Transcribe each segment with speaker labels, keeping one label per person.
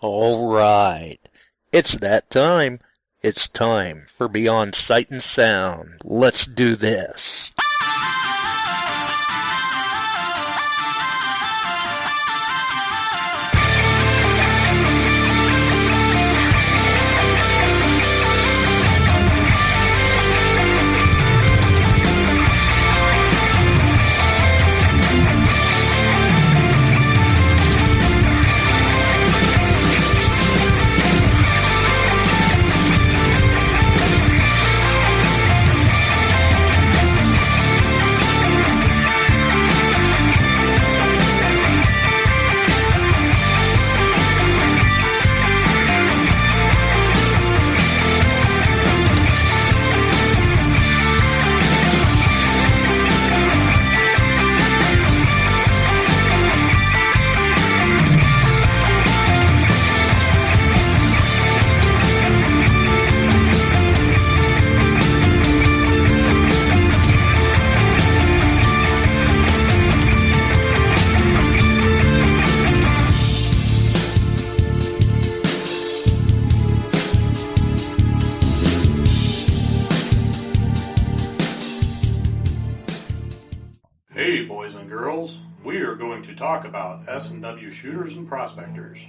Speaker 1: All right. It's that time. It's time for Beyond Sight and Sound. Let's do this.
Speaker 2: Hey boys and girls, we are going to talk about S&W shooters and prospectors.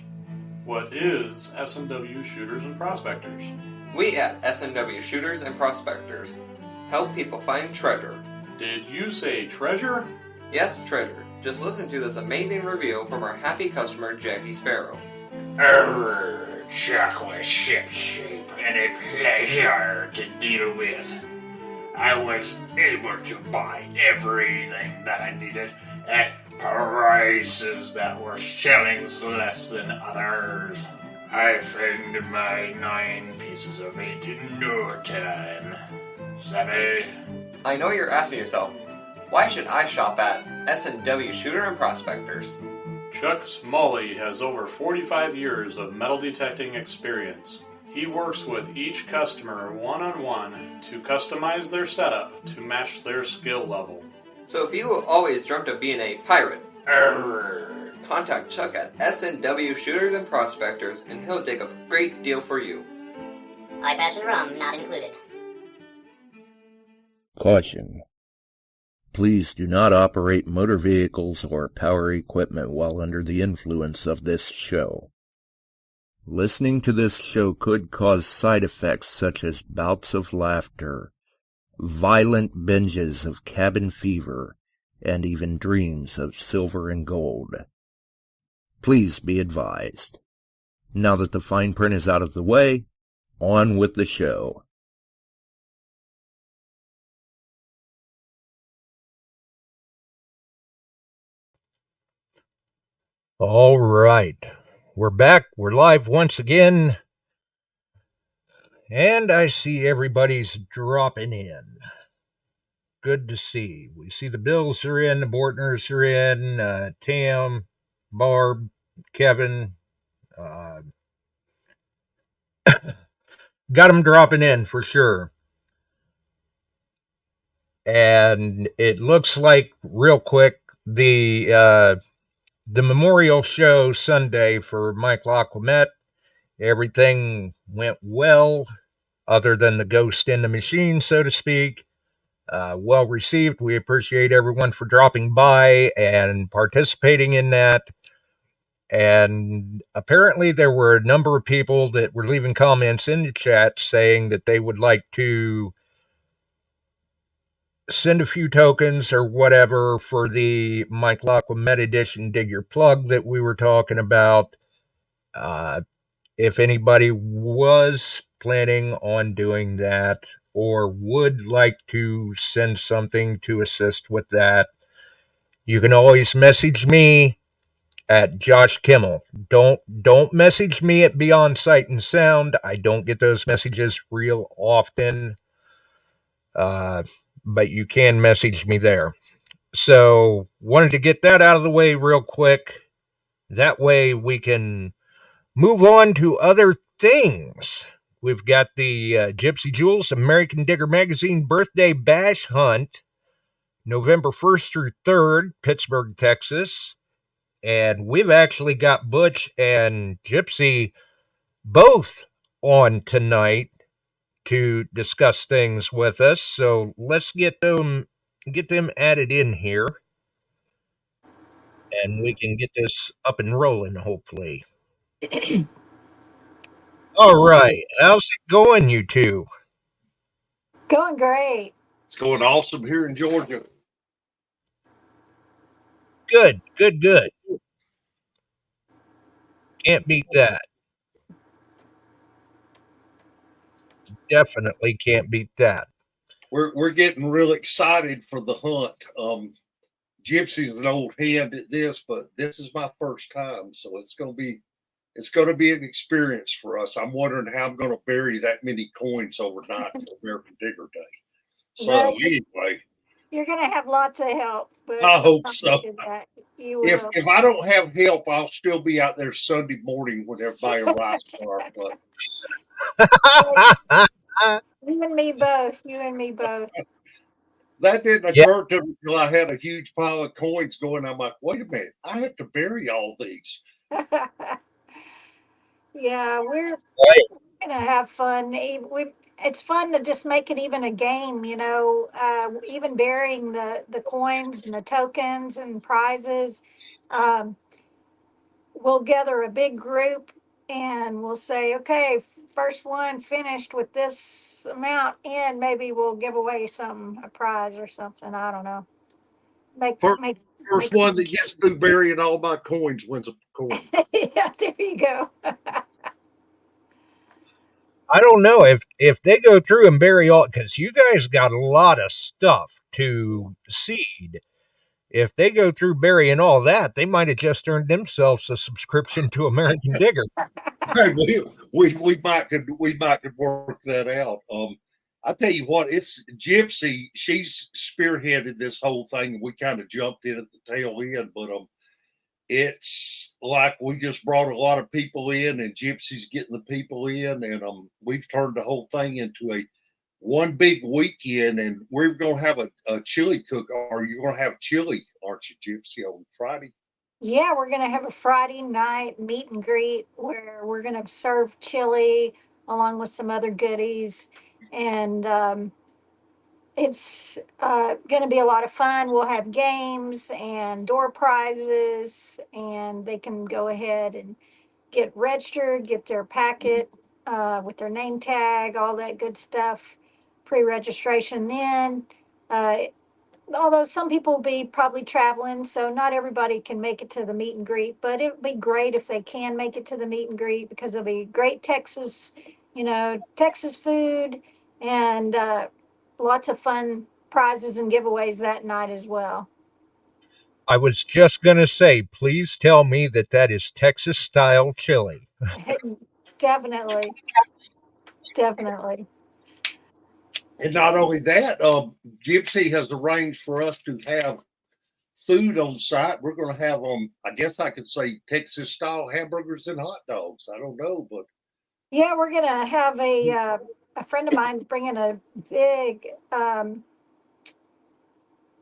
Speaker 2: What is S&W shooters and prospectors?
Speaker 3: We at S&W Shooters and Prospectors help people find treasure.
Speaker 2: Did you say treasure?
Speaker 3: Yes, treasure. Just listen to this amazing review from our happy customer, Jackie Sparrow.
Speaker 4: Chocolate ship-shape and a pleasure to deal with. I was able to buy everything that I needed at prices that were shillings less than others. I found my 9 pieces of 8 in no time. Savvy?
Speaker 3: I know you're asking yourself, why should I shop at S&W Shooter and Prospectors?
Speaker 2: Chuck Smalley has over 45 years of metal detecting experience. He works with each customer one-on-one to customize their setup to match their skill level.
Speaker 3: So if you always dreamt of being a pirate, contact Chuck at S&W Shooters and Prospectors and he'll dig up a great deal for you.
Speaker 5: iPads and rum not included.
Speaker 1: Caution. Please do not operate motor vehicles or power equipment while under the influence of this show. Listening to this show could cause side effects such as bouts of laughter, violent binges of cabin fever, and even dreams of silver and gold. Please be advised. Now that the fine print is out of the way, on with the show.
Speaker 6: All right. We're back. We're live once again. And I see everybody's dropping in. Good to see. We see the Bills are in, the Bortners are in, Tam, Barb, Kevin. Got them dropping in for sure. And it looks like, real quick, the memorial show Sunday for Mike LaQuamette, everything went well, other than the ghost in the machine, so to speak. Well received. We appreciate everyone for dropping by and participating in that. And apparently there were a number of people that were leaving comments in the chat saying that they would like to send a few tokens or whatever for the Mike LaQuamette edition Dig Your Plug that we were talking about. If anybody was planning on doing that or would like to send something to assist with that, you can always message me at Josh Kimmel. Don't message me at Beyond Sight and Sound. I don't get those messages real often. But you can message me there. So, wanted to get that out of the way real quick. That way we can move on to other things. We've got the Gypsy Jules American Digger Magazine Birthday Bash Hunt, November 1st through 3rd, Pittsburg, Texas. And we've actually got Butch and Gypsy both on tonight to discuss things with us. So let's get them added in here, and we can get this up and rolling, hopefully. All right. How's it going, you two?
Speaker 7: Going great.
Speaker 8: It's going awesome here in Georgia.
Speaker 6: Good. Can't beat that. Definitely can't beat that.
Speaker 8: We're getting real excited for the hunt. Gypsy's an old hand at this, but this is my first time, so it's going to be an experience for us. I'm wondering how I'm going to bury that many coins overnight for American Digger Day. So
Speaker 7: Well,
Speaker 8: anyway,
Speaker 7: you're going to have lots of help. But
Speaker 8: I hope so.
Speaker 7: You will.
Speaker 8: If I don't have help, I'll still be out there Sunday morning when everybody arrives for our hunt.
Speaker 7: You and me both. You and me both.
Speaker 8: That didn't occur to me until I had a huge pile of coins going. I'm like, wait a minute, I have to bury all these.
Speaker 7: Yeah, we're
Speaker 6: Right.
Speaker 7: going to have fun. It's fun to just make it even a game, even burying the coins and the tokens and prizes. Um, we'll gather a big group and we'll say, okay, first one finished with this amount in, maybe we'll give away a prize or something. I don't know.
Speaker 8: First one that gets through burying all my coins wins a coin.
Speaker 7: Yeah, there you go.
Speaker 6: I don't know if they go through and bury all, because you guys got a lot of stuff to seed. If they go through burying all that, they might have just earned themselves a subscription to American Digger.
Speaker 8: Hey, we might could work that out. I tell you what, it's Gypsy. She's spearheaded this whole thing, and we kind of jumped in at the tail end. But it's like we just brought a lot of people in, and Gypsy's getting the people in, and we've turned the whole thing into one big weekend, and we're going to have a chili cook. Are you going to have chili, aren't you, Gypsy, on Friday?
Speaker 7: Yeah, we're going to have a Friday night meet and greet where we're going to serve chili along with some other goodies. And it's going to be a lot of fun. We'll have games and door prizes, and they can go ahead and get registered, get their packet with their name tag, all that good stuff, pre registration then. Uh, Although some people will be probably traveling, so not everybody can make it to the meet and greet, but it would be great if they can make it to the meet and greet because it'll be great Texas food and lots of fun prizes and giveaways that night as well.
Speaker 6: I was just going to say, please tell me that is Texas style chili.
Speaker 7: Definitely.
Speaker 8: And not only that, Gypsy has arranged for us to have food on site. We're going to have I guess I could say Texas style hamburgers and hot dogs. I don't know, but
Speaker 7: yeah, we're going to have a friend of mine's bringing a big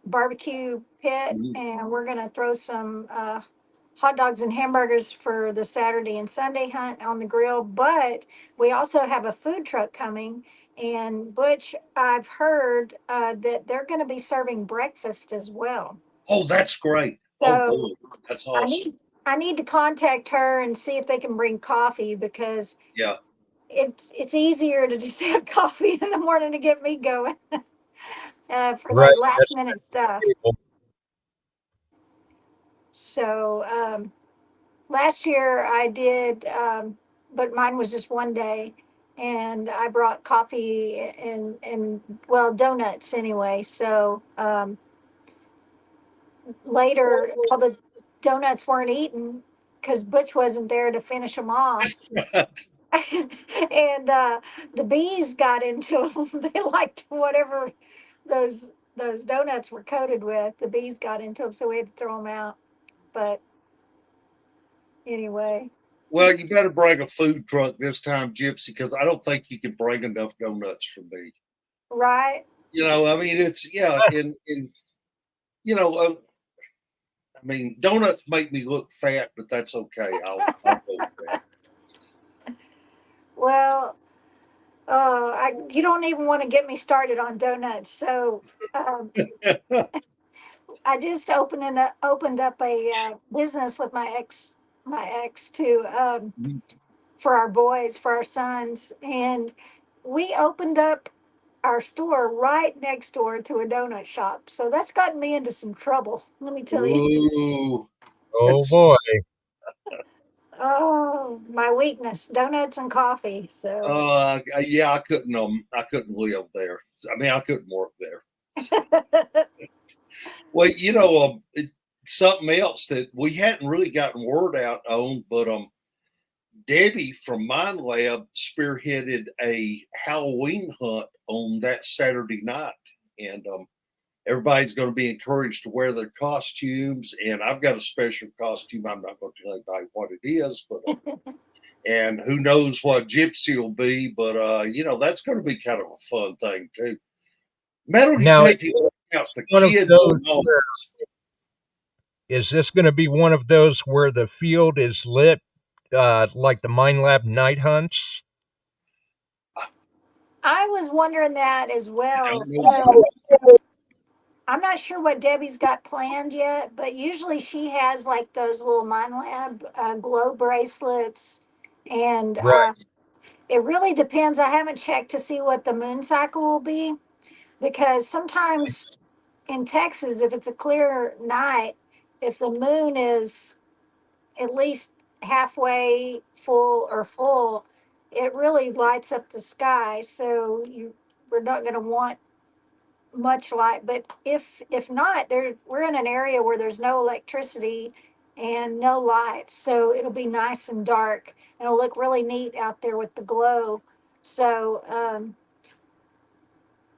Speaker 7: barbecue pit, and we're going to throw some hot dogs and hamburgers for the Saturday and Sunday hunt on the grill. But we also have a food truck coming, and Butch, I've heard that they're going to be serving breakfast as well.
Speaker 8: Oh, that's great.
Speaker 7: So
Speaker 8: boy, that's awesome.
Speaker 7: I need to contact her and see if they can bring coffee because it's easier to just have coffee in the morning to get me going for that last minute stuff. So last year I did, but mine was just one day, and I brought coffee and well, donuts anyway. So later, all the donuts weren't eaten because Butch wasn't there to finish them off. And the bees got into them. They liked whatever those donuts were coated with. The bees got into them, so we had to throw them out. But anyway.
Speaker 8: Well, you better bring a food truck this time, Gypsy, because I don't think you can bring enough donuts for me.
Speaker 7: Right.
Speaker 8: I mean, it's and I mean, donuts make me look fat, but that's okay. I'll go with that.
Speaker 7: Well, you don't even want to get me started on donuts. So um, I just opened up a business with my ex to for our boys, for our sons, and we opened up our store right next door to a donut shop. So that's gotten me into some trouble. Let me tell you.
Speaker 8: Ooh,
Speaker 6: Oh
Speaker 8: that's,
Speaker 6: boy.
Speaker 7: Oh, my weakness, donuts and coffee. So
Speaker 8: yeah, I couldn't live there. I mean, I couldn't work there. Well, something else that we hadn't really gotten word out on, but Debbie from Mind Lab spearheaded a Halloween hunt on that Saturday night, and everybody's going to be encouraged to wear their costumes. And I've got a special costume. I'm not going to tell anybody what it is, but and who knows what Gypsy will be, but that's going to be kind of a fun thing too. Metal
Speaker 6: Now,
Speaker 8: detecting counts the
Speaker 6: one of
Speaker 8: kids
Speaker 6: those
Speaker 8: and all.
Speaker 6: is this going to be one of those where the field is lit, like the Mind Lab night hunts?
Speaker 7: I was wondering that as
Speaker 8: I
Speaker 7: well.
Speaker 8: don't know.
Speaker 7: So I'm not sure what Debbie's got planned yet, but usually she has like those little Mind Lab glow bracelets, and
Speaker 6: Right.
Speaker 7: it really depends. I haven't checked to see what the moon cycle will be because sometimes in Texas, if it's a clear night, if the moon is at least halfway full or full, it really lights up the sky. So we're not going to want much light. But if not, we're in an area where there's no electricity and no lights, so it'll be nice and dark. And it'll look really neat out there with the glow. So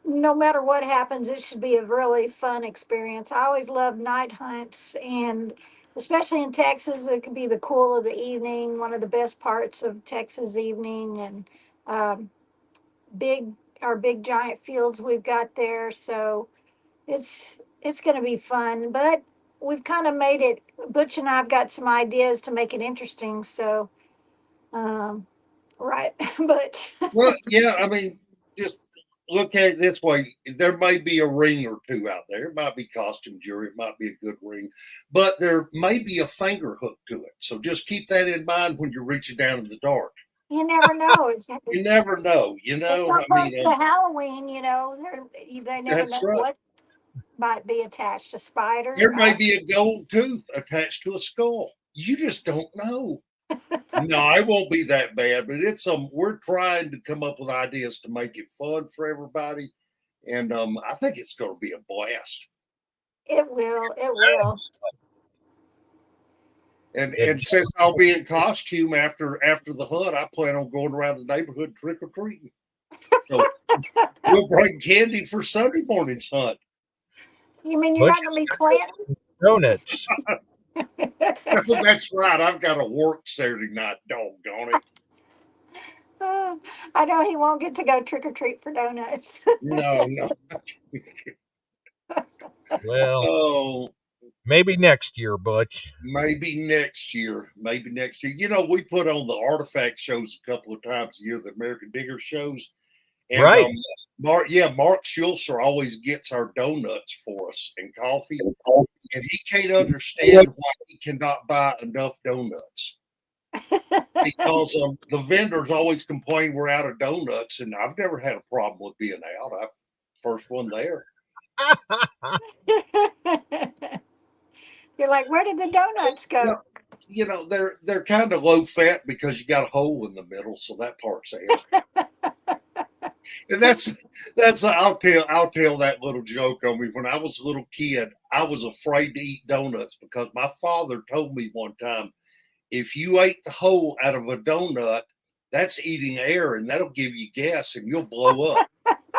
Speaker 7: no matter what happens, it should be a really fun experience. I always love night hunts, and especially in Texas, it could be the cool of the evening, one of the best parts of Texas evening, and um, big our big giant fields we've got there. So it's going to be fun, but we've kind of made it. Butch and I've got some ideas to make it interesting. So, right, Butch.
Speaker 8: Well, yeah, I mean, just look at it this way. There may be a ring or two out there. It might be costume jewelry. It might be a good ring, but there may be a finger hook to it. So just keep that in mind when you're reaching down in the dark.
Speaker 7: You never know.
Speaker 8: You never know.
Speaker 7: It's so
Speaker 8: I mean,
Speaker 7: close to Halloween. They never
Speaker 8: that's
Speaker 7: know
Speaker 8: right.
Speaker 7: what might be attached. A spider.
Speaker 8: There may be a gold tooth attached to a skull. You just don't know. No, I won't be that bad, but we're trying to come up with ideas to make it fun for everybody. And I think it's going to be a blast.
Speaker 7: It will. It will.
Speaker 8: And since I'll be in costume after the hunt, I plan on going around the neighborhood trick or treating. So we'll bring candy for Sunday morning's hunt.
Speaker 7: You mean you're not going to be planting?
Speaker 6: Donuts.
Speaker 8: That's right. I've got to work Saturday night. Doggone it.
Speaker 7: I know he won't get to go trick or treat for donuts.
Speaker 8: No, no.
Speaker 6: Well,
Speaker 8: Oh,
Speaker 6: maybe next year, Butch.
Speaker 8: maybe next year. Maybe next year. We put on the artifact shows a couple of times a year, the American Digger shows. And
Speaker 6: Right.
Speaker 8: Mark Schulzer always gets our donuts for us and coffee. And he can't understand why he cannot buy enough donuts. Because the vendors always complain we're out of donuts, and I've never had a problem with being out. I'm first one there.
Speaker 7: You're like, where did the donuts go?
Speaker 8: They're kind of low fat because you got a hole in the middle, so that part's there. And I'll tell that little joke on me. When I was a little kid, I was afraid to eat donuts because my father told me one time, if you ate the hole out of a donut, that's eating air and that'll give you gas and you'll blow up.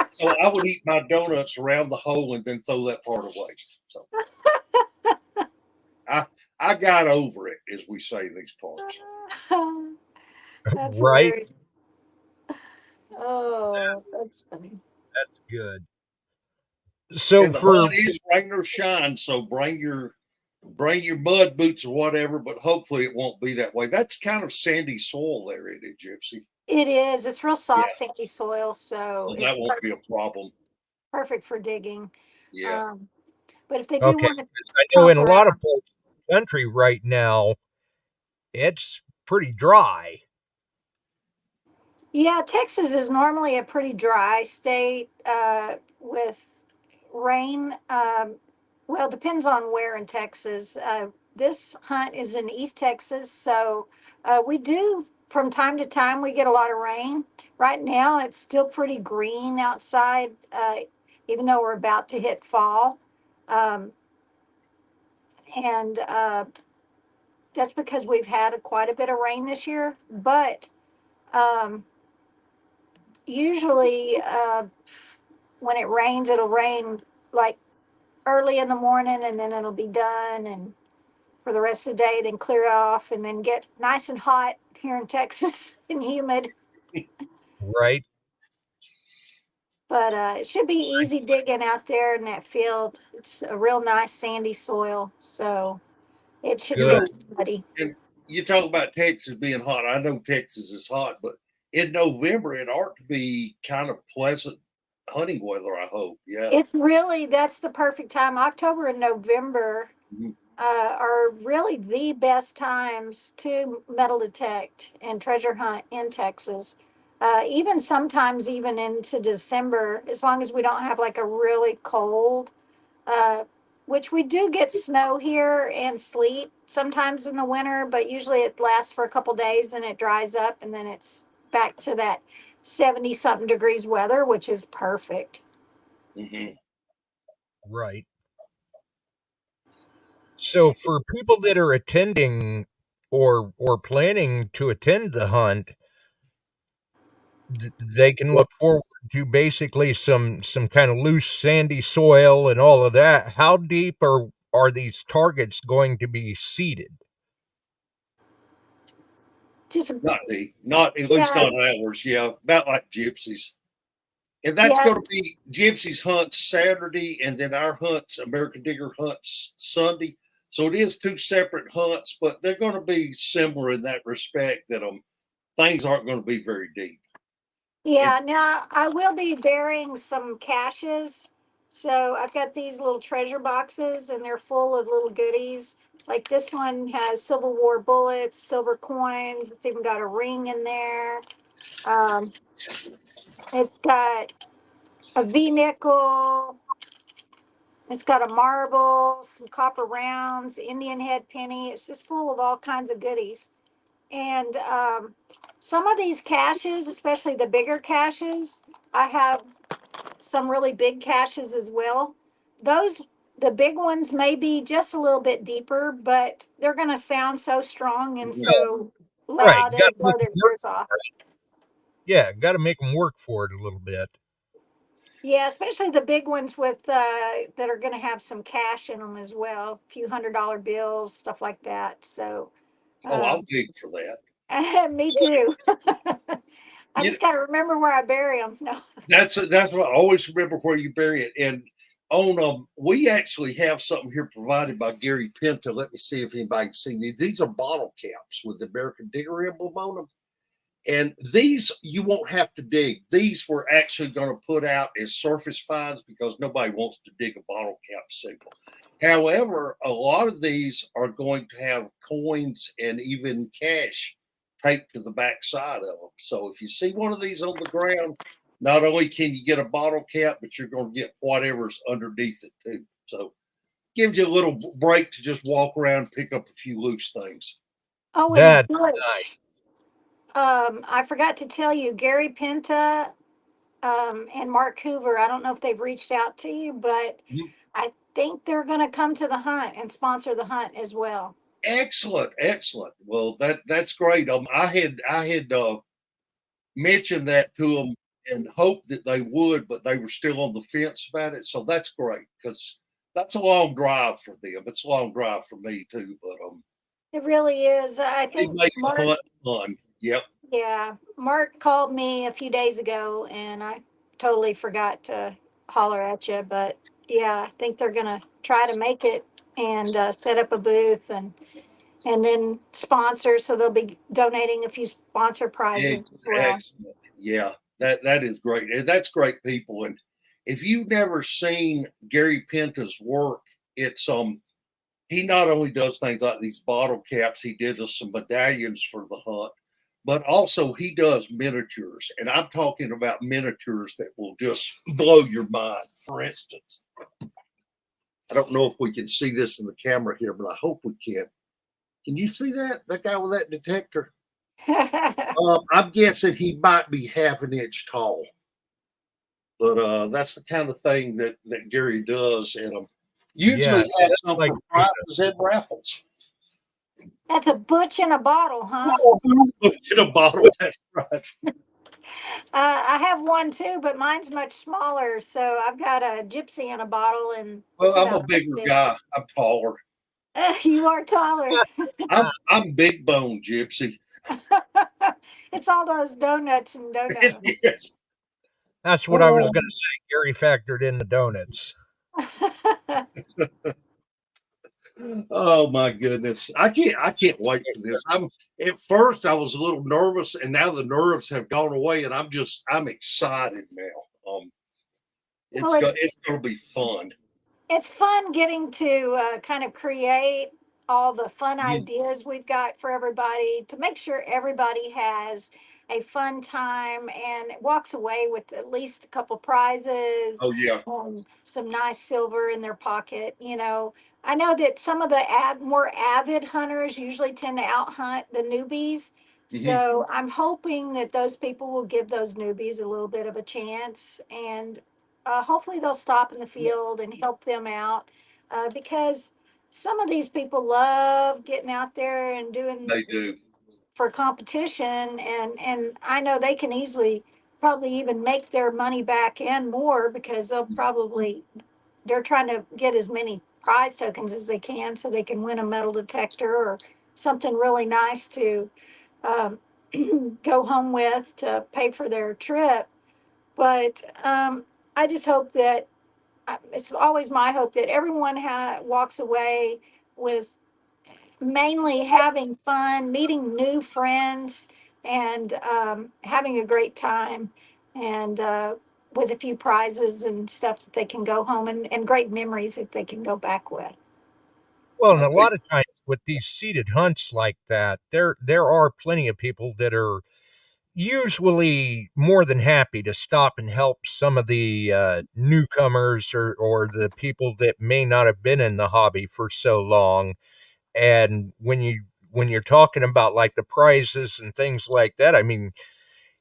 Speaker 8: So I would eat my donuts around the hole and then throw that part away. So I got over it, as we say in these parts.
Speaker 7: That's
Speaker 6: Right.
Speaker 7: hilarious. Oh, that's funny.
Speaker 6: That's good. So
Speaker 8: And the
Speaker 6: for
Speaker 8: hunt is rain or shine, so bring your Bring your mud boots or whatever, but hopefully it won't be that way. That's kind of sandy soil there, isn't it, Gypsy?
Speaker 7: It is. It's real
Speaker 8: Yeah,
Speaker 7: soft, sandy soil, so
Speaker 8: so that
Speaker 7: it's
Speaker 8: won't be a problem.
Speaker 7: perfect for digging.
Speaker 8: Yeah.
Speaker 7: Um, but if they do
Speaker 6: Okay,
Speaker 7: want to
Speaker 6: I know
Speaker 7: chop
Speaker 6: in a lot of
Speaker 7: around,
Speaker 6: parts of the country right now, it's pretty dry.
Speaker 7: yeah, Texas is normally a pretty dry state with rain. Well, depends on where in Texas. This hunt is in East Texas, so we do from time to time we get a lot of rain. Right now, it's still pretty green outside, even though we're about to hit fall, um, and that's because we've had quite a bit of rain this year. But um, usually, when it rains, it'll rain like early in the morning, and then it'll be done, and for the rest of the day, then clear off, and then get nice and hot here in Texas and humid.
Speaker 6: Right?
Speaker 7: But it should be easy digging out there in that field. It's a real nice sandy soil, so it shouldn't
Speaker 6: Good.
Speaker 7: get too muddy.
Speaker 8: And you talk about Texas being hot. I know Texas is hot, but in November it ought to be kind of pleasant hunting weather. I hope. Yeah.
Speaker 7: It's really that's the perfect time. October and November
Speaker 8: Mhm.
Speaker 7: are really the best times to metal detect and treasure hunt in Texas. Even sometimes even into December, as long as we don't have like a really cold, uh, which we do get snow here and sleet sometimes in the winter, but usually it lasts for a couple days and it dries up and then it's back to that 70 something degrees weather, which is perfect.
Speaker 8: Mhm.
Speaker 6: Right. So for people that are attending or planning to attend the hunt, they can look forward to basically some kind of loose sandy soil and all of that. How deep are these targets going to be seeded?
Speaker 7: Just,
Speaker 8: Not deep. Not at least
Speaker 7: yeah,
Speaker 8: not ours. Yeah, about like Gypsies. And that's
Speaker 7: yeah,
Speaker 8: going to be Gypsy's hunts Saturday, and then our hunts, American Digger hunts Sunday. So it is two separate hunts, but they're going to be similar in that respect that things aren't going to be very deep. And
Speaker 7: yeah. Now I will be burying some caches. So I've got these little treasure boxes and they're full of little goodies. Like this one has Civil War bullets, silver coins. It's even got a ring in there. Um, it's got a V nickel. It's got a marble, some copper rounds, Indian head penny. It's just full of all kinds of goodies. And some of these caches, especially the bigger caches, I have some really big caches as well. Those, the big ones may be just a little bit deeper, but they're going to sound so strong and
Speaker 6: Well,
Speaker 7: so
Speaker 6: right.
Speaker 7: loud,
Speaker 6: Got
Speaker 7: it'll
Speaker 6: to make
Speaker 7: blow
Speaker 6: 'em
Speaker 7: their
Speaker 6: work
Speaker 7: ears off.
Speaker 6: for it. Yeah, got to make them work for it a little bit.
Speaker 7: Yeah, especially the big ones with that are going to have some cash in them as well, a few $100 bills, stuff like that. So,
Speaker 8: I'll
Speaker 7: um,
Speaker 8: dig for that.
Speaker 7: me too. I
Speaker 8: You,
Speaker 7: just got to remember where I bury them. No.
Speaker 8: that's what I always remember where you bury it. And on we actually have something here provided by Gary Pinto. Let me see if anybody's seen these. These are bottle caps with the American Digger emblem on them. And these you won't have to dig. These we're actually going to put out as surface finds because nobody wants to dig a bottle cap signal. However, a lot of these are going to have coins and even cash taped to the back side of them. So if you see one of these on the ground, not only can you get a bottle cap, but you're going to get whatever's underneath it too. So gives you a little break to just walk around and pick up a few loose things.
Speaker 7: Oh, and
Speaker 6: That's nice.
Speaker 7: Butch, I forgot to tell you, Gary Pinta and Mark Hoover. I don't know if they've reached out to you, but I think they're going to come to the hunt and sponsor the hunt as well.
Speaker 8: Excellent, excellent. Well, that's great. I had mentioned that to them and hoped that they would, but they were still on the fence about it. So that's great because that's a long drive for them. It's a long drive for me too, but
Speaker 7: It really is. I
Speaker 8: they
Speaker 7: think
Speaker 8: make the
Speaker 7: Mark,
Speaker 8: hunt fun. Yep.
Speaker 7: yeah, Mark called me a few days ago and I totally forgot to holler at you. But yeah, I think they're going to try to make it and set up a booth and then sponsor. So they'll be donating a few sponsor prizes as well.
Speaker 8: Excellent. Yeah, that is great. And that's great people. And if you've never seen Gary Pinta's work, it's he not only does things like these bottle caps, he did us some medallions for the hunt, but also he does miniatures. And I'm talking about miniatures that will just blow your mind. For instance, I don't know if we can see this in the camera here, but I hope we can. Can you see that? That guy with that detector? I'm guessing he might be half an inch tall. But that's the kind of thing that Gary does. And usually has some
Speaker 6: like
Speaker 8: for prizes and raffles.
Speaker 7: That's a Butch in a bottle, huh?
Speaker 8: In a bottle, that's right.
Speaker 7: I have one too, but mine's much smaller. So I've got a Gypsy in a bottle, and
Speaker 8: Well,
Speaker 7: it's
Speaker 8: I'm
Speaker 7: about
Speaker 8: a
Speaker 7: this
Speaker 8: bigger
Speaker 7: big.
Speaker 8: guy. I'm taller.
Speaker 7: You are taller.
Speaker 8: I'm big bone Gypsy.
Speaker 7: It's all those donuts and donuts.
Speaker 8: Yes.
Speaker 6: That's what I was going to say. Gary factored in the donuts.
Speaker 8: Oh my goodness. I can't wait for this. At first I was a little nervous, and now the nerves have gone away, and I'm excited now. It's gonna be fun.
Speaker 7: It's fun getting to kind of create all the fun ideas we've got for everybody to make sure everybody has a fun time and walks away with at least a couple prizes
Speaker 8: Oh yeah.
Speaker 7: and some nice silver in their pocket. I know that some of the more avid hunters usually tend to out hunt the newbies. So I'm hoping that those people will give those newbies a little bit of a chance, and hopefully they'll stop in the field and help them out, because some of these people love getting out there and doing
Speaker 8: They do.
Speaker 7: for competition, and I know they can easily probably even make their money back and more, because they're trying to get as many prize tokens as they can so they can win a metal detector or something really nice to um, go home with to pay for their trip. But I just hope that it's always my hope that everyone walks away with mainly having fun, meeting new friends, and having a great time, and with a few prizes and stuff that they can go home, and great memories that they can go back with.
Speaker 6: Well, and
Speaker 8: I
Speaker 6: a
Speaker 8: think
Speaker 6: lot of times with these seated hunts like that, there are plenty of people that are usually more than happy to stop and help some of the newcomers or the people that may not have been in the hobby for so long. And when you're talking about like the prizes and things like that, I mean,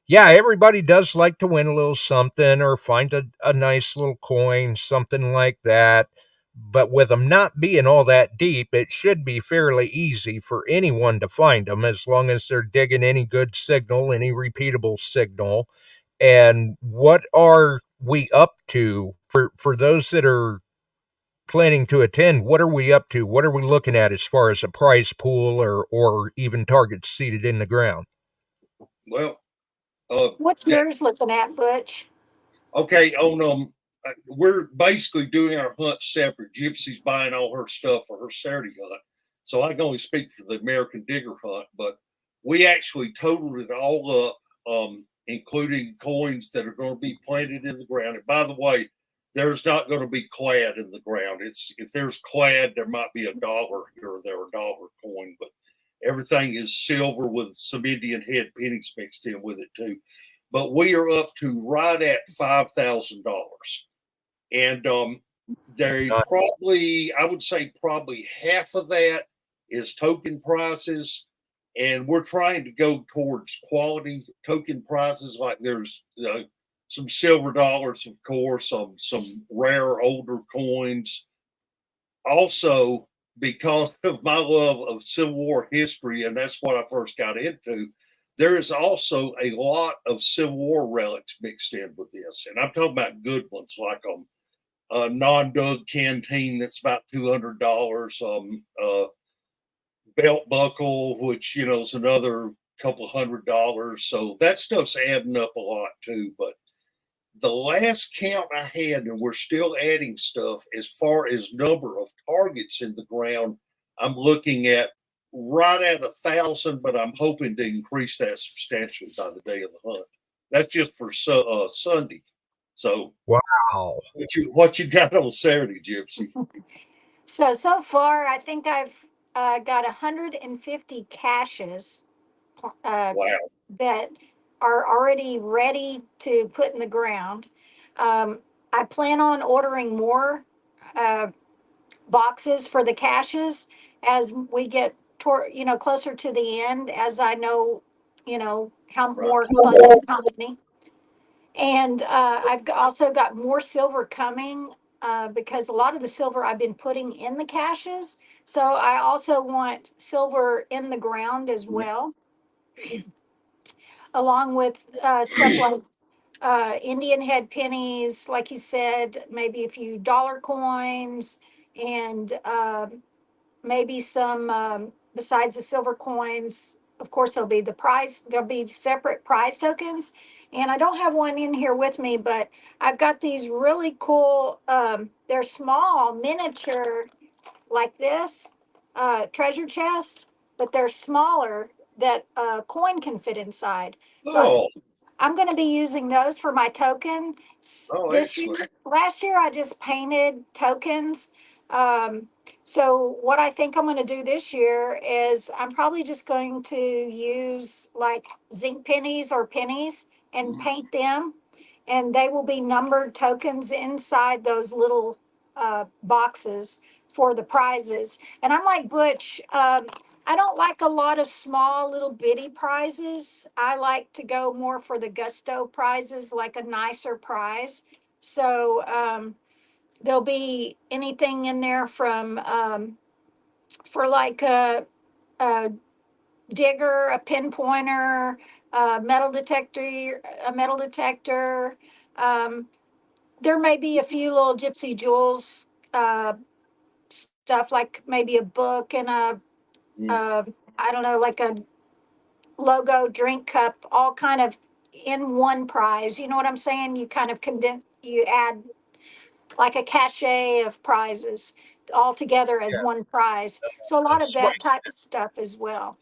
Speaker 6: yeah, everybody does like to win a little something or find a nice little coin, something like that. But with them not being all that deep, it should be fairly easy for anyone to find them as long as they're digging any good signal, any repeatable signal. And what are we up to for those that are planning to attend? What are we up to? What are we looking at as far as a prize pool or even targets seated in the ground?
Speaker 8: well
Speaker 7: What's
Speaker 8: yeah,
Speaker 7: yours looking at, Butch?
Speaker 8: okay, on we're basically doing our hunt separate. Gypsy's buying all her stuff for her Saturday hunt. So I can only speak for the American Digger hunt, but we actually totaled it all up, including coins that are going to be planted in the ground. And by the way, there's not going to be clad in the ground. If there's clad, there might be $1 here or there, $1 coin, but everything is silver with some Indian head pennies mixed in with it too. But we are up to right at $5,000, and they probably, I would say, probably half of that is token prices, and we're trying to go towards quality token prices. Like there's some silver dollars, of course, some rare older coins. Also, because of my love of Civil War history, and that's what I first got into, there is also a lot of Civil War relics mixed in with this. And I'm talking about good ones, like a non-dug canteen that's about $200, belt buckle, which, is another couple $100. So that stuff's adding up a lot too. But the last count I had, and we're still adding stuff as far as number of targets in the ground, I'm looking at right at 1,000, but I'm hoping to increase that substantially by the day of the hunt. That's just for Sunday. So
Speaker 6: Wow.
Speaker 8: what you got on Saturday, Gypsy?
Speaker 7: So far, I think I've got 150 caches
Speaker 8: Wow.
Speaker 7: that are already ready to put in the ground. I plan on ordering more uh, boxes for the caches as we get closer to the end, as I know, how
Speaker 8: Right.
Speaker 7: more closer to company. And I've also got more silver coming because a lot of the silver I've been putting in the caches. So I also want silver in the ground as well, along with stuff like Indian head pennies, like you said, maybe a few dollar coins, and maybe some, besides the silver coins. Of course, there'll be separate prize tokens. And I don't have one in here with me, but I've got these really cool, they're small, miniature, like this, treasure chest, but they're smaller that a coin can fit inside. So
Speaker 8: Oh,
Speaker 7: I'm going to be using those for my token. This year,
Speaker 8: excellent.
Speaker 7: last year I just painted tokens. Um, so what I think I'm going to do this year is I'm probably just going to use like zinc pennies or pennies and paint them, and they will be numbered tokens inside those little boxes for the prizes. And I'm like Butch. I don't like a lot of small little bitty prizes. I like to go more for the gusto prizes, like a nicer prize. So there'll be anything in there from for like a digger, a pinpointer, a metal detector. Um, there may be a few little Gypsy Jewels stuff, like maybe a book and uh, I don't know, like a logo drink cup, all kind of in one prize. You know what I'm saying? You kind of you add like a cachet of prizes all together as one prize. So a lot of
Speaker 6: Swing.
Speaker 7: that type of stuff as well.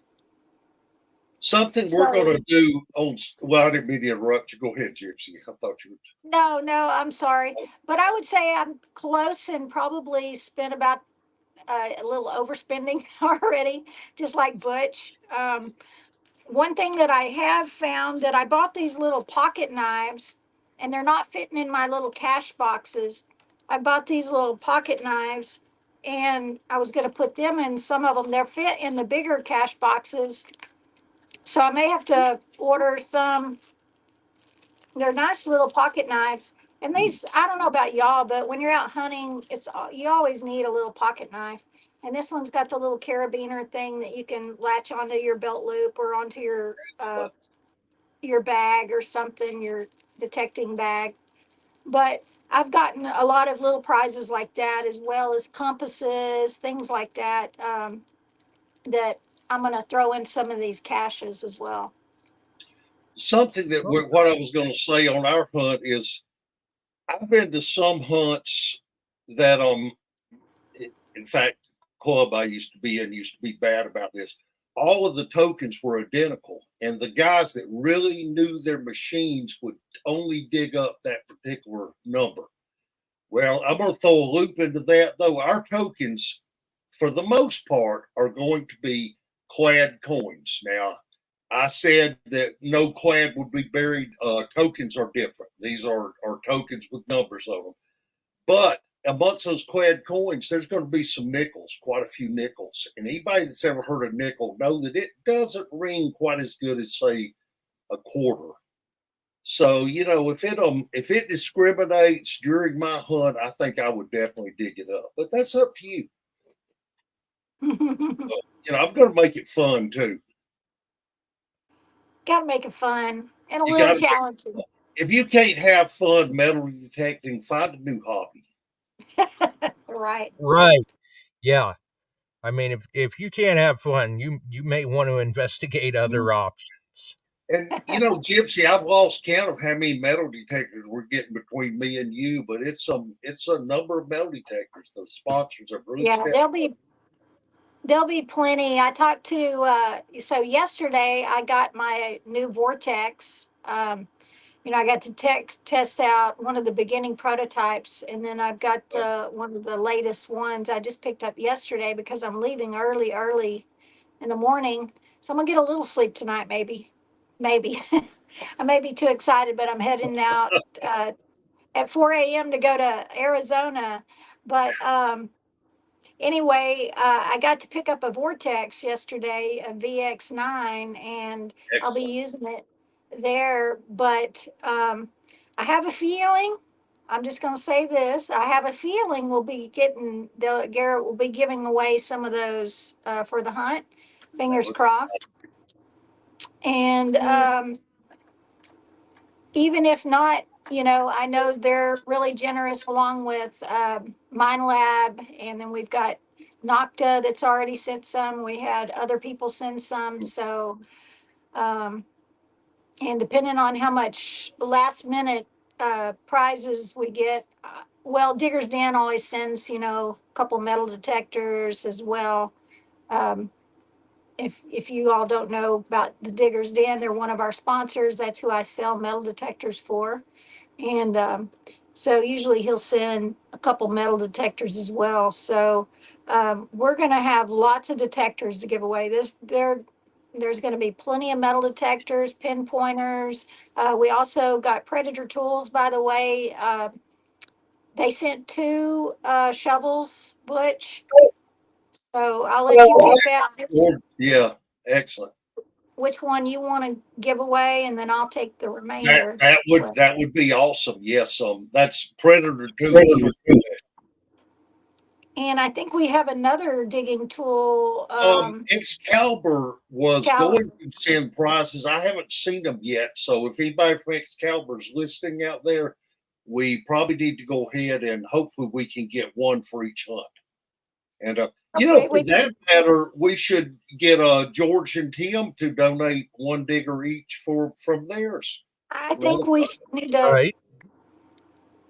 Speaker 8: Something we're
Speaker 7: So
Speaker 8: going to do on. Well, I didn't mean to interrupt you. Go ahead, Gypsy. I thought you
Speaker 7: no, I'm sorry, but I would say I'm close and probably spent about a little overspending already, just like Butch. One thing that I have found, that I bought these little pocket knives, and they're not fitting in my little cash boxes. I bought these little pocket knives, and I was going to put them in some of them. They're fit in the bigger cash boxes, so I may have to order some. They're nice little pocket knives. And these, I don't know about y'all, but when you're out hunting, you always need a little pocket knife. And this one's got the little carabiner thing that you can latch onto your belt loop or onto your bag or something, your detecting bag. But I've gotten a lot of little prizes like that, as well as compasses, things like that, that I'm going to throw in some of these caches as well.
Speaker 8: something that what I was going to say on our hunt is I've been to some hunts that in fact, club I used to be in used to be bad about this. All of the tokens were identical, and the guys that really knew their machines would only dig up that particular number. Well, I'm going to throw a loop into that, though. Our tokens, for the most part, are going to be clad coins. Now, I said that no clad would be buried. Tokens are different. These are tokens with numbers on them. But amongst those clad coins, there's going to be some nickels, quite a few nickels. And anybody that's ever heard a nickel know that it doesn't ring quite as good as, say, a quarter. So, if it discriminates during my hunt, I think I would definitely dig it up. But that's up to you. I'm going to make it fun too.
Speaker 7: Got to make it fun and a
Speaker 8: You
Speaker 7: little
Speaker 8: got to.
Speaker 7: challenging.
Speaker 8: If you can't have fun metal detecting, find a new hobby.
Speaker 7: Right.
Speaker 6: Right. Yeah. I mean, if you can't have fun, you may want to investigate other options.
Speaker 8: And Gypsy, I've lost count of how many metal detectors we're getting between me and you, but it's a number of metal detectors. The sponsors are Bruce.
Speaker 7: Yeah, there'll be plenty. I talked to so yesterday I got my new Vortex. I got to test out one of the beginning prototypes, and then I've got one of the latest ones I just picked up yesterday because I'm leaving early in the morning. So I'm gonna get a little sleep tonight, maybe. I may be too excited, but I'm heading out at 4 a.m. to go to Arizona. But anyway, I got to pick up a Vortex yesterday, a VX9, and I'll be
Speaker 8: Excellent.
Speaker 7: using it there. But I have a feeling, I'm just going to say this, I have a feeling Garrett will be giving away some of those for the hunt. Fingers crossed. And even if not, I know they're really generous along with Mine Lab, and then we've got Nocta that's already sent some. We had other people send some. So, and depending on how much last minute prizes we get, well, Digger's Den always sends, a couple metal detectors as well. Um, if you all don't know about the Digger's Den, they're one of our sponsors. That's who I sell metal detectors for. And so usually he'll send a couple metal detectors as well. So we're going to have lots of detectors to give away. There's going to be plenty of metal detectors, pinpointers. We also got Predator tools, by the way. They sent two shovels, Butch. So I'll let you pick out
Speaker 8: Yeah, excellent.
Speaker 7: which one you want to give away, and then I'll take the remainder.
Speaker 8: That would be awesome. Yes, that's Predator tools.
Speaker 7: And I think we have another digging tool.
Speaker 8: Excalibur was
Speaker 7: Excalibur.
Speaker 8: going to send prizes. I haven't seen them yet. So if anybody from Excalibur's listening out there, we probably need to go ahead and hopefully we can get one for each hunt. And for that matter, we should get George and Tim to donate one digger each from theirs.
Speaker 7: I think we need to.
Speaker 6: Right.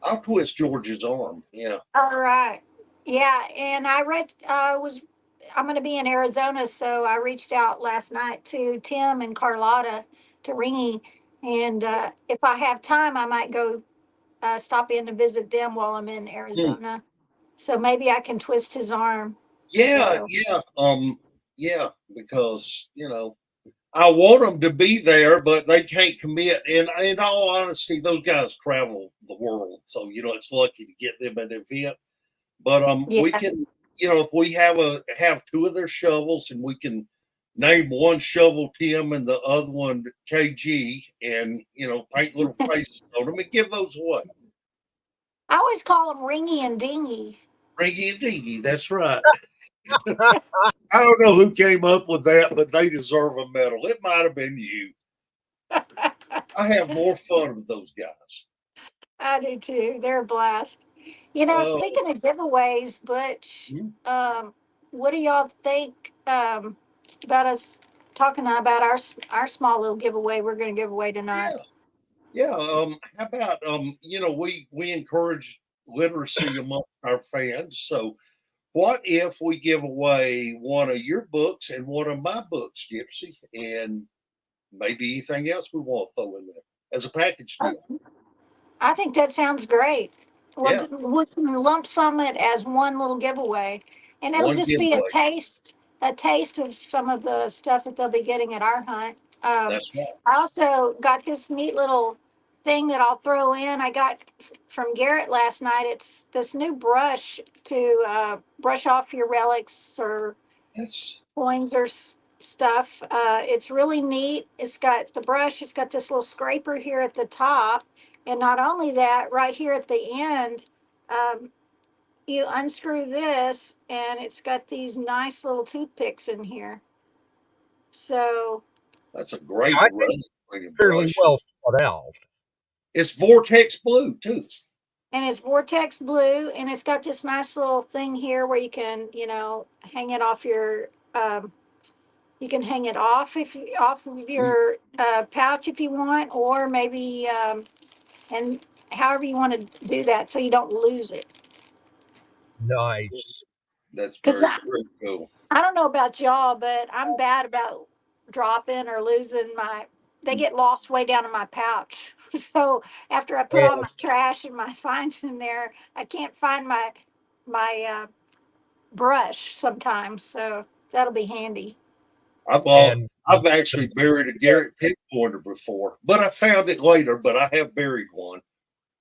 Speaker 8: I'll twist George's arm. Yeah.
Speaker 7: All right. Yeah, and I'm going to be in Arizona, so I reached out last night to Tim and Carlotta to Ringy, and if I have time, I might go stop in to visit them while I'm in Arizona. So maybe I can twist his arm.
Speaker 8: Yeah,
Speaker 7: So.
Speaker 8: yeah, because I want them to be there, but they can't commit. And in all honesty, those guys travel the world, so it's lucky to get them an event. But we can, if we have two of their shovels, and we can name one shovel Tim and the other one KG, and paint little faces on them and give those away.
Speaker 7: I always call them Ringy and Dingy.
Speaker 8: Ringy and Dingy, that's right. I don't know who came up with that, but they deserve a medal. It might have been you. I have more fun with those guys.
Speaker 7: I do too. They're a blast. Speaking of giveaways, Butch, what do y'all think about us talking about our small little giveaway we're going to give away tonight?
Speaker 8: Yeah. How about we encourage literacy among our fans. So what if we give away one of your books and one of my books, Gypsy, and maybe anything else we want to throw in there as a package deal?
Speaker 7: I think that sounds great.
Speaker 8: Yeah.
Speaker 7: We can lump sum it as one little giveaway, and it'll just be a taste of some of the stuff that they'll be getting at our hunt.
Speaker 8: That's right.
Speaker 7: I also got this neat little thing that I'll throw in. I got from Garrett last night. It's this new brush to brush off your relics or coins or stuff. It's really neat. It's got the brush. It's got this little scraper here at the top. And not only that, right here at the end, you unscrew this and it's got these nice little toothpicks in here. So
Speaker 8: that's a great
Speaker 6: fairly well thought out.
Speaker 8: It's Vortex blue too.
Speaker 7: And it's Vortex blue, and it's got this nice little thing here where you can, hang it off your You can hang it off off of your pouch if you want, or maybe and however you want to do that so you don't lose it.
Speaker 6: Nice.
Speaker 8: That's
Speaker 7: Because
Speaker 8: very cool.
Speaker 7: I don't know about y'all, but I'm bad about dropping or losing my. They get lost way down in my pouch. So after I put all my
Speaker 6: Yes.
Speaker 7: trash and my finds in there, I can't find my brush sometimes. So that'll be handy.
Speaker 6: And
Speaker 8: I've actually buried a Garrett pit pointer before, but I found it later. But I have buried one.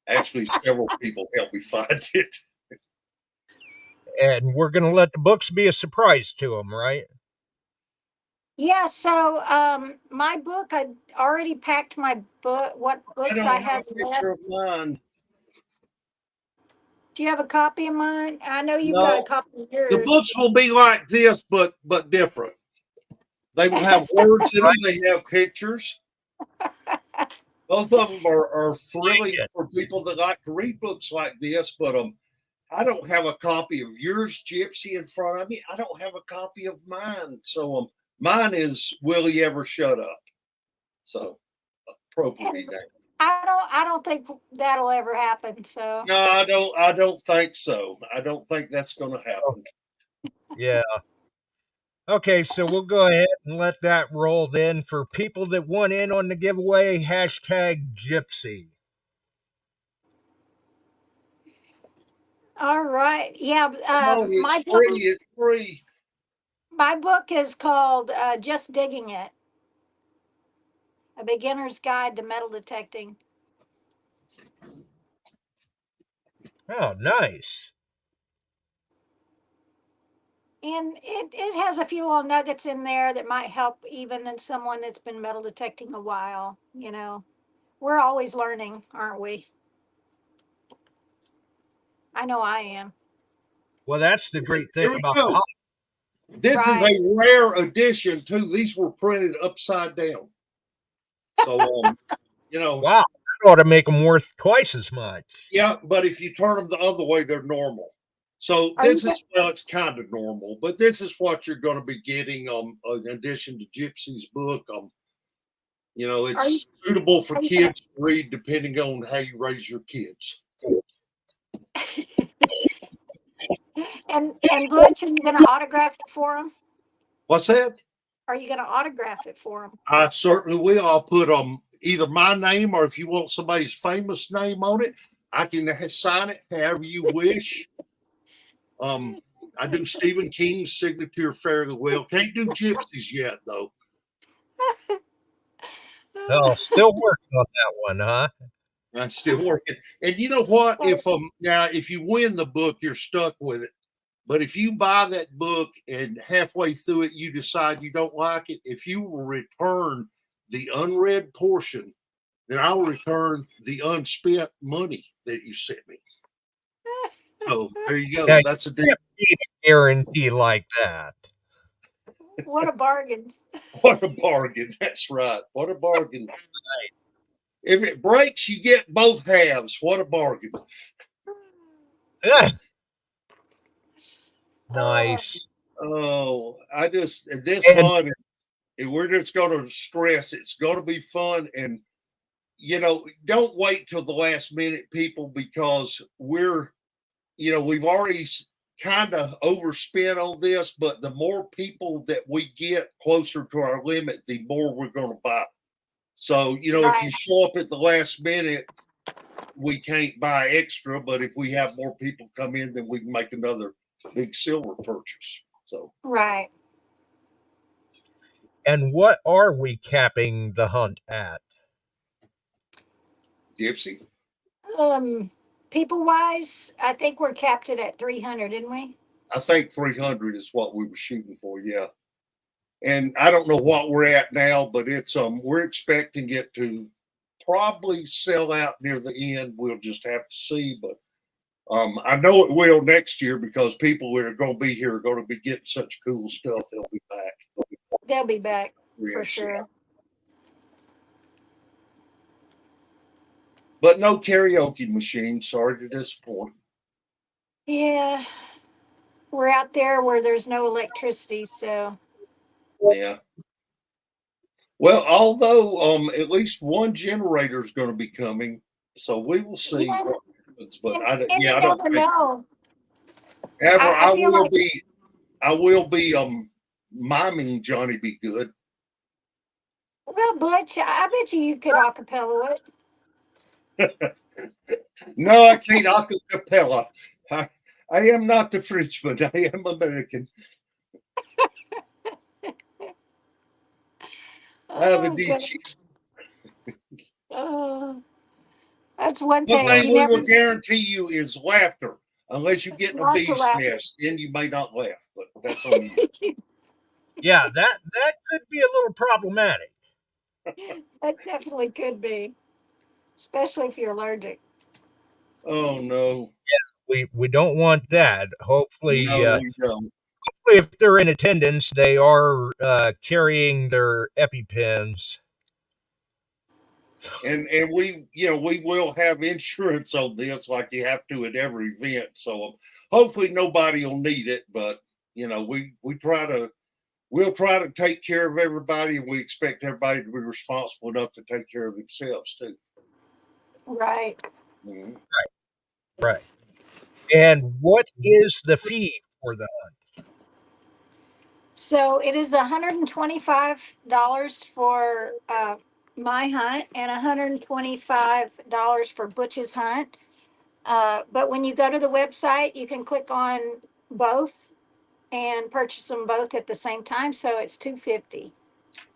Speaker 8: Actually, several people helped me find it.
Speaker 6: we're going to let the books be a surprise to them, right?
Speaker 7: Yeah. So my book, I already packed my book. What
Speaker 8: I
Speaker 7: books I
Speaker 8: don't have
Speaker 7: have
Speaker 8: a
Speaker 7: left?
Speaker 8: picture of mine.
Speaker 7: Do you have a copy of mine? I know you've got a
Speaker 8: No,
Speaker 7: copy of
Speaker 8: the
Speaker 7: yours.
Speaker 8: books will be like this, but different. They will have words in them. They have pictures. Both of them are thrilling for people that like to read books like this. But I don't have a copy of yours, Gypsy, in front of me. I don't have a copy of mine. So mine is Will He Ever Shut Up? So appropriately named.
Speaker 7: I don't think that'll ever happen. So
Speaker 8: No, I don't think so. I don't think that's going to happen.
Speaker 6: Yeah. Okay, so we'll go ahead and let that roll then. For people that want in on the giveaway, hashtag Gypsy.
Speaker 7: all right, yeah.
Speaker 8: No, it's free. It's free.
Speaker 7: My book is called "Just Digging It: A Beginner's Guide to Metal Detecting,"
Speaker 6: Oh, nice.
Speaker 7: and it has a few little nuggets in there that might help even in someone that's been metal detecting a while. You know, we're always learning, aren't we? I know I am.
Speaker 6: Well, that's the great thing
Speaker 8: Here we
Speaker 6: about
Speaker 8: go. This
Speaker 7: Right.
Speaker 8: is a rare edition too. These were printed upside down. So
Speaker 6: wow, that ought to make them worth twice as much.
Speaker 8: yeah, but if you turn them the other way, they're normal. So
Speaker 7: Are you?
Speaker 8: it's kind of normal, but this is what you're going to be getting in addition to Gypsy's book.
Speaker 7: Are you?
Speaker 8: It's suitable for
Speaker 7: Are you gonna?
Speaker 8: kids to read depending on how you raise your kids.
Speaker 7: And Butch, are you gonna autograph it for him?
Speaker 8: What's that?
Speaker 7: Are you gonna autograph it for him?
Speaker 8: I certainly will. I'll put either my name or if you want somebody's famous name on it, I can sign it however you wish. I do Stephen King's signature fairly well. Can't do Gypsy's yet though.
Speaker 6: Oh, still working on that one, huh?
Speaker 8: I'm still working. And you know what? If you win the book, you're stuck with it. But if you buy that book and halfway through it you decide you don't like it, if you will return the unread portion, then I'll return the unspent money that you sent me. So there you go.
Speaker 6: Yeah,
Speaker 8: That's a
Speaker 6: you can't beat a guarantee like that.
Speaker 7: What a bargain!
Speaker 8: What a bargain. That's right. What a bargain. If it breaks, you get both halves. What a bargain.
Speaker 6: Yeah. Nice.
Speaker 8: Oh, this
Speaker 6: And
Speaker 8: hunt, we're just going to stress it's going to be fun. And, don't wait till the last minute, people, because we've already kind of overspent on this, but the more people that we get closer to our limit, the more we're going to buy. So, if you show up at the last minute, we can't buy extra, but if we have more people come in, then we can make another big silver purchase. So,
Speaker 7: Right.
Speaker 6: and what are we capping the hunt at?
Speaker 8: Gypsy,
Speaker 7: People wise, I think we're capped it at 300, didn't we?
Speaker 8: I think 300 is what we were shooting for. Yeah. And I don't know what we're at now, but it's we're expecting it to probably sell out near the end. We'll just have to see, but I know it will next year because people that are going to be here are going to be getting such cool stuff. They'll be back.
Speaker 7: They'll be back for
Speaker 8: Yes,
Speaker 7: sure.
Speaker 8: yeah. But no karaoke machine. Sorry to disappoint.
Speaker 7: Yeah, we're out there where there's no electricity, so
Speaker 8: Yeah. Well, although at least one generator is going to be coming, so we will see
Speaker 7: Yeah,
Speaker 8: what happens. But
Speaker 7: and
Speaker 8: I
Speaker 7: you
Speaker 8: don't
Speaker 7: never
Speaker 8: think.
Speaker 7: know.
Speaker 8: However,
Speaker 7: I feel like
Speaker 8: I will be miming Johnny Be Good.
Speaker 7: well, Butch, I bet you could acapella it.
Speaker 8: No, I can't acapella. I am not the Frenchman. I am American. I have a
Speaker 7: Oh,
Speaker 8: D.
Speaker 7: good. That's one
Speaker 8: One
Speaker 7: thing.
Speaker 8: thing
Speaker 7: You
Speaker 8: we
Speaker 7: never
Speaker 8: will guarantee you is laughter. Unless you get in a
Speaker 7: lots of
Speaker 8: bee's
Speaker 7: laughter.
Speaker 8: nest, then you may not laugh, but that's on you.
Speaker 6: Yeah, that could be a little problematic.
Speaker 7: That definitely could be, especially if you're allergic.
Speaker 8: Oh no.
Speaker 6: We don't want that. Hopefully,
Speaker 8: No, we don't.
Speaker 6: if they're in attendance, they are carrying their EpiPens.
Speaker 8: And we we will have insurance on this like you have to at every event. So hopefully nobody will need it, but we'll try to take care of everybody, and we expect everybody to be responsible enough to take care of themselves too.
Speaker 7: Right.
Speaker 8: Mm-hmm.
Speaker 6: Right. And what is the fee for the hunt?
Speaker 7: So it is $125 for my hunt and $125 for Butch's hunt. But when you go to the website, you can click on both and purchase them both at the same time. So it's $250.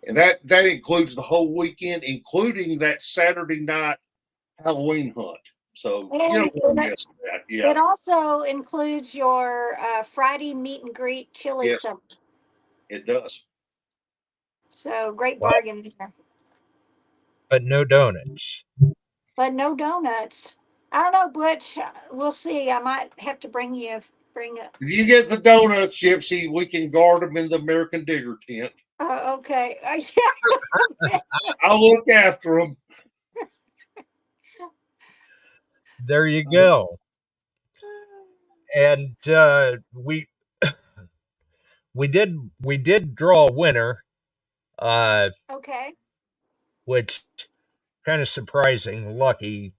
Speaker 8: And that includes the whole weekend, including that Saturday night Halloween hunt. So you
Speaker 7: And
Speaker 8: don't want to miss that.
Speaker 7: it
Speaker 8: Yeah.
Speaker 7: also includes your Friday meet and greet chili
Speaker 8: Yes,
Speaker 7: supper.
Speaker 8: it does.
Speaker 7: So great
Speaker 6: Well,
Speaker 7: bargain there.
Speaker 6: but no donuts.
Speaker 7: But no donuts. I don't know, Butch. We'll see. I might have to bring it.
Speaker 8: If you get the donuts, Gypsy, we can guard them in the American Digger tent.
Speaker 7: Okay.
Speaker 8: I'll look after them.
Speaker 6: There you go. And we did draw a winner,
Speaker 7: Okay.
Speaker 6: which kind of surprising. Lucky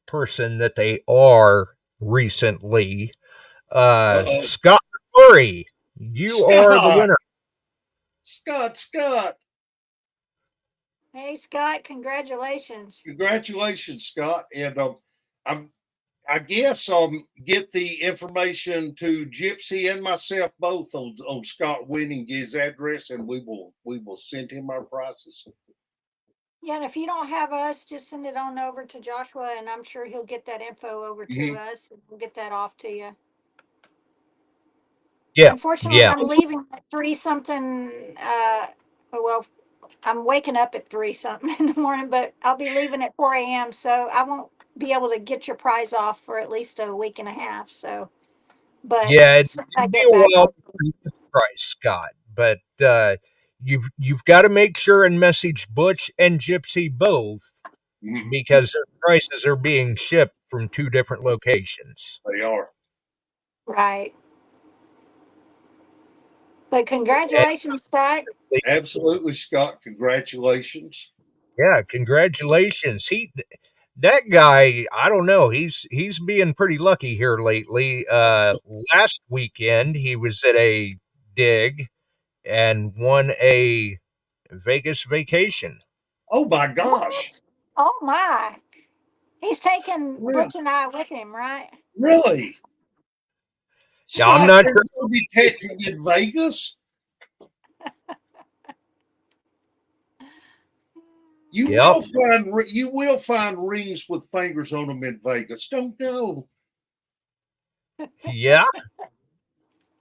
Speaker 6: person that they are recently. Scott Murray, you are the winner.
Speaker 8: Scott.
Speaker 7: Hey, Scott. Congratulations.
Speaker 8: Congratulations, Scott. And I guess get the information to Gypsy and myself both on Scott winning his address, and we will send him our prices.
Speaker 7: Yeah, and if you don't have us, just send it on over to Joshua, and I'm sure he'll get that info over to us, and we'll get that off to you.
Speaker 6: Yeah,
Speaker 7: Unfortunately,
Speaker 6: yeah,
Speaker 7: I'm leaving at 3 something. Well, I'm waking up at 3 something in the morning, but I'll be leaving at 4 a.m. So I won't be able to get your prize off for at least a week and a half. So, but
Speaker 6: yeah.
Speaker 7: as soon as I
Speaker 6: It'd be
Speaker 7: get
Speaker 6: a
Speaker 7: back,
Speaker 6: while before you get the price, Scott. But you've got to make sure and message Butch and Gypsy both because their prices are being shipped from 2 different locations.
Speaker 8: They are.
Speaker 7: right. But congratulations, Scott.
Speaker 8: Absolutely, Scott. Congratulations.
Speaker 6: Yeah, congratulations. That guy, I don't know, he's being pretty lucky here lately. Last weekend he was at a dig and won a Vegas vacation.
Speaker 8: Oh my gosh.
Speaker 7: What? Oh my! He's taking
Speaker 8: Really?
Speaker 7: Butch and I with him, right?
Speaker 8: Really?
Speaker 6: Yeah, I'm
Speaker 8: Scott,
Speaker 6: not
Speaker 8: there's
Speaker 6: sure.
Speaker 8: no detecting in Vegas. You
Speaker 6: Yep.
Speaker 8: will find rings with fingers on them in Vegas. Don't go.
Speaker 6: Yeah.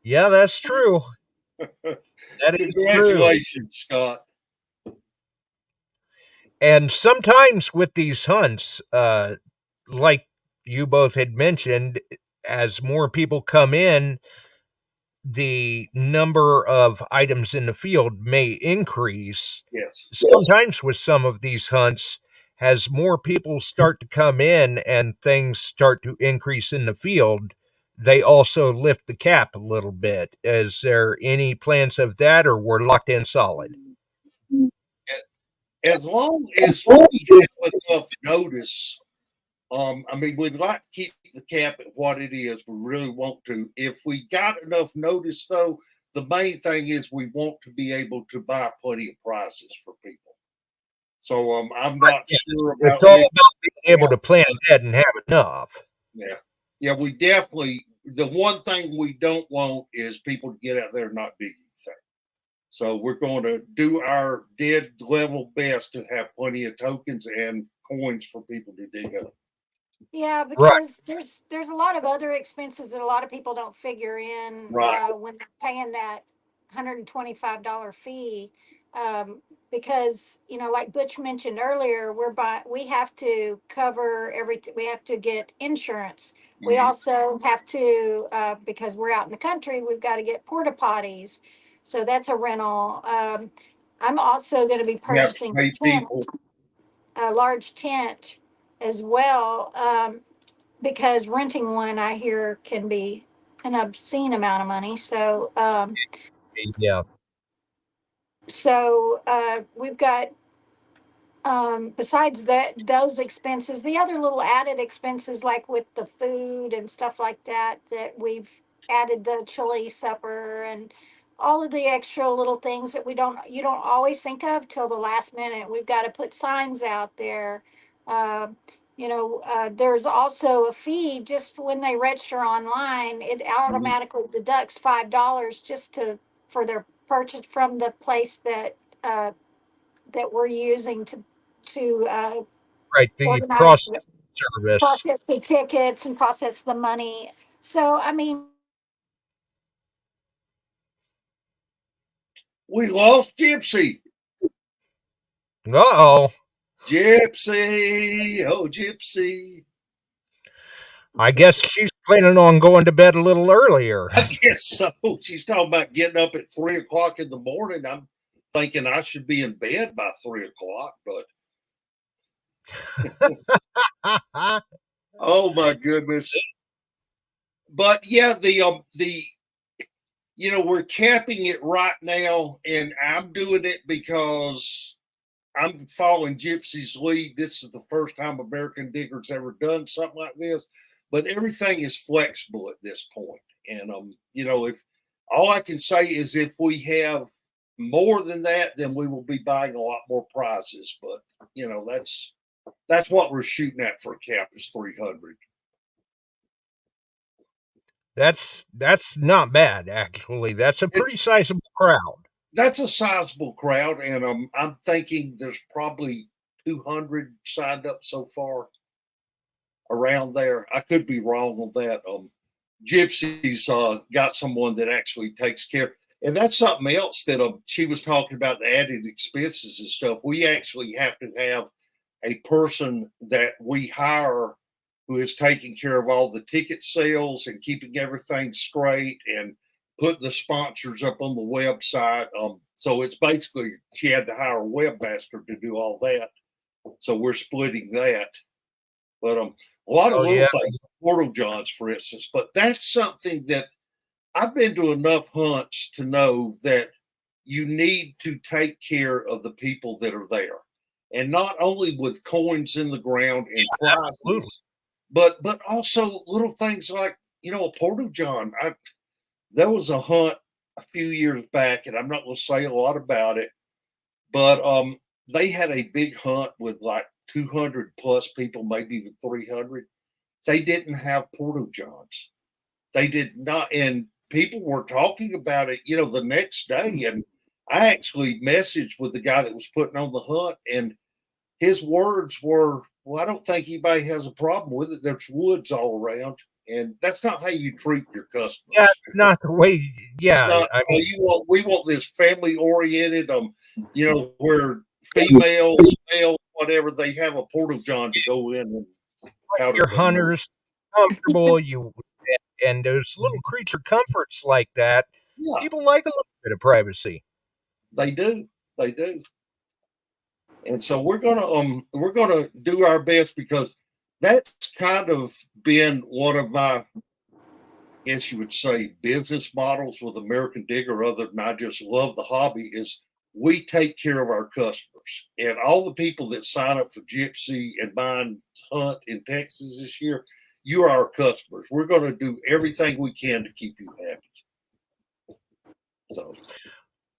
Speaker 6: Yeah, that's true. That is true.
Speaker 8: Congratulations, Scott.
Speaker 6: And sometimes with these hunts, like you both had mentioned, as more people come in, the number of items in the field may increase.
Speaker 8: Yes.
Speaker 6: Sometimes with some of these hunts, as more people start to come in and things start to increase in the field, they also lift the cap a little bit. Is there any plans of that, or we're locked in solid?
Speaker 8: As long as we have enough notice, I mean, we'd like to keep the cap at what it is. We really want to. If we got enough notice, though, the main thing is we want to be able to buy plenty of prices for people. So I'm not sure about.
Speaker 6: It's all about being able to plan ahead and have enough.
Speaker 8: Yeah, we definitely. The one thing we don't want is people to get out there and not dig anything. So we're going to do our dead level best to have plenty of tokens and coins for people to dig up.
Speaker 7: Yeah, because there's a lot of other expenses that a lot of people don't figure in when they're paying that $125 fee. Because like Butch mentioned earlier, we have to cover everything. We have to get insurance. We also have to because we're out in the country, we've got to get porta potties. So that's a rental. I'm also going to be purchasing a large tent as well, because renting one I hear can be an obscene amount of money. So
Speaker 6: Yeah.
Speaker 7: We've got besides those expenses, the other little added expenses like with the food and stuff like that, that we've added the chili supper and all of the extra little things that you don't always think of till the last minute. We've got to put signs out there. There's also a fee just when they register online. It automatically deducts $5 just for their purchase from the place that we're using to
Speaker 6: Right, the
Speaker 7: organize
Speaker 6: service.
Speaker 7: process the tickets and process the money. So I mean,
Speaker 8: we lost Gypsy.
Speaker 6: Uh-oh.
Speaker 8: Gypsy, oh Gypsy.
Speaker 6: I guess she's planning on going to bed a little earlier.
Speaker 8: I guess so. She's talking about getting up at 3:00 in the morning. I'm thinking I should be in bed by 3:00, but oh my goodness. But yeah, we're capping it right now, and I'm doing it because I'm following Gypsy's lead. This is the first time American Digger's ever done something like this, but everything is flexible at this point. And if all I can say is if we have more than that, then we will be buying a lot more prizes. But that's what we're shooting at for a cap is 300.
Speaker 6: That's not bad, actually. That's a pretty sizable crowd.
Speaker 8: That's a sizable crowd, and I'm thinking there's probably 200 signed up so far, around there. I could be wrong on that. Gypsy's got someone that actually takes care, and that's something else that she was talking about, the added expenses and stuff. We actually have to have a person that we hire who is taking care of all the ticket sales and keeping everything straight and put the sponsors up on the website. So it's basically she had to hire a webmaster to do all that. So we're splitting that. But a lot of little things, Portal Johns, for instance. But that's something that I've been to enough hunts to know that you need to take care of the people that are there. And not only with coins in the ground and prizes, but also little things like, a Portal John. There was a hunt a few years back, and I'm not going to say a lot about it, but they had a big hunt with like 200 plus people, maybe even 300. They didn't have Portal Johns. They did not, and people were talking about it, the next day. And I actually messaged with the guy that was putting on the hunt, and his words were, "Well, I don't think anybody has a problem with it. There's woods all around." And that's not how you treat your customers.
Speaker 6: Yeah, not the way. Yeah,
Speaker 8: we want this family oriented. Where females, males, whatever, they have a Portal John to go in and
Speaker 6: your hunters comfortable. And those little creature comforts like that. Yeah. People like a little bit of privacy.
Speaker 8: They do. And so we're gonna do our best, because that's kind of been one of my guess you would say, business models with American Digger, other than I just love the hobby, is we take care of our customers. And all the people that sign up for Gypsy and mine hunt in Texas this year, you are our customers. We're going to do everything we can to keep you happy. So,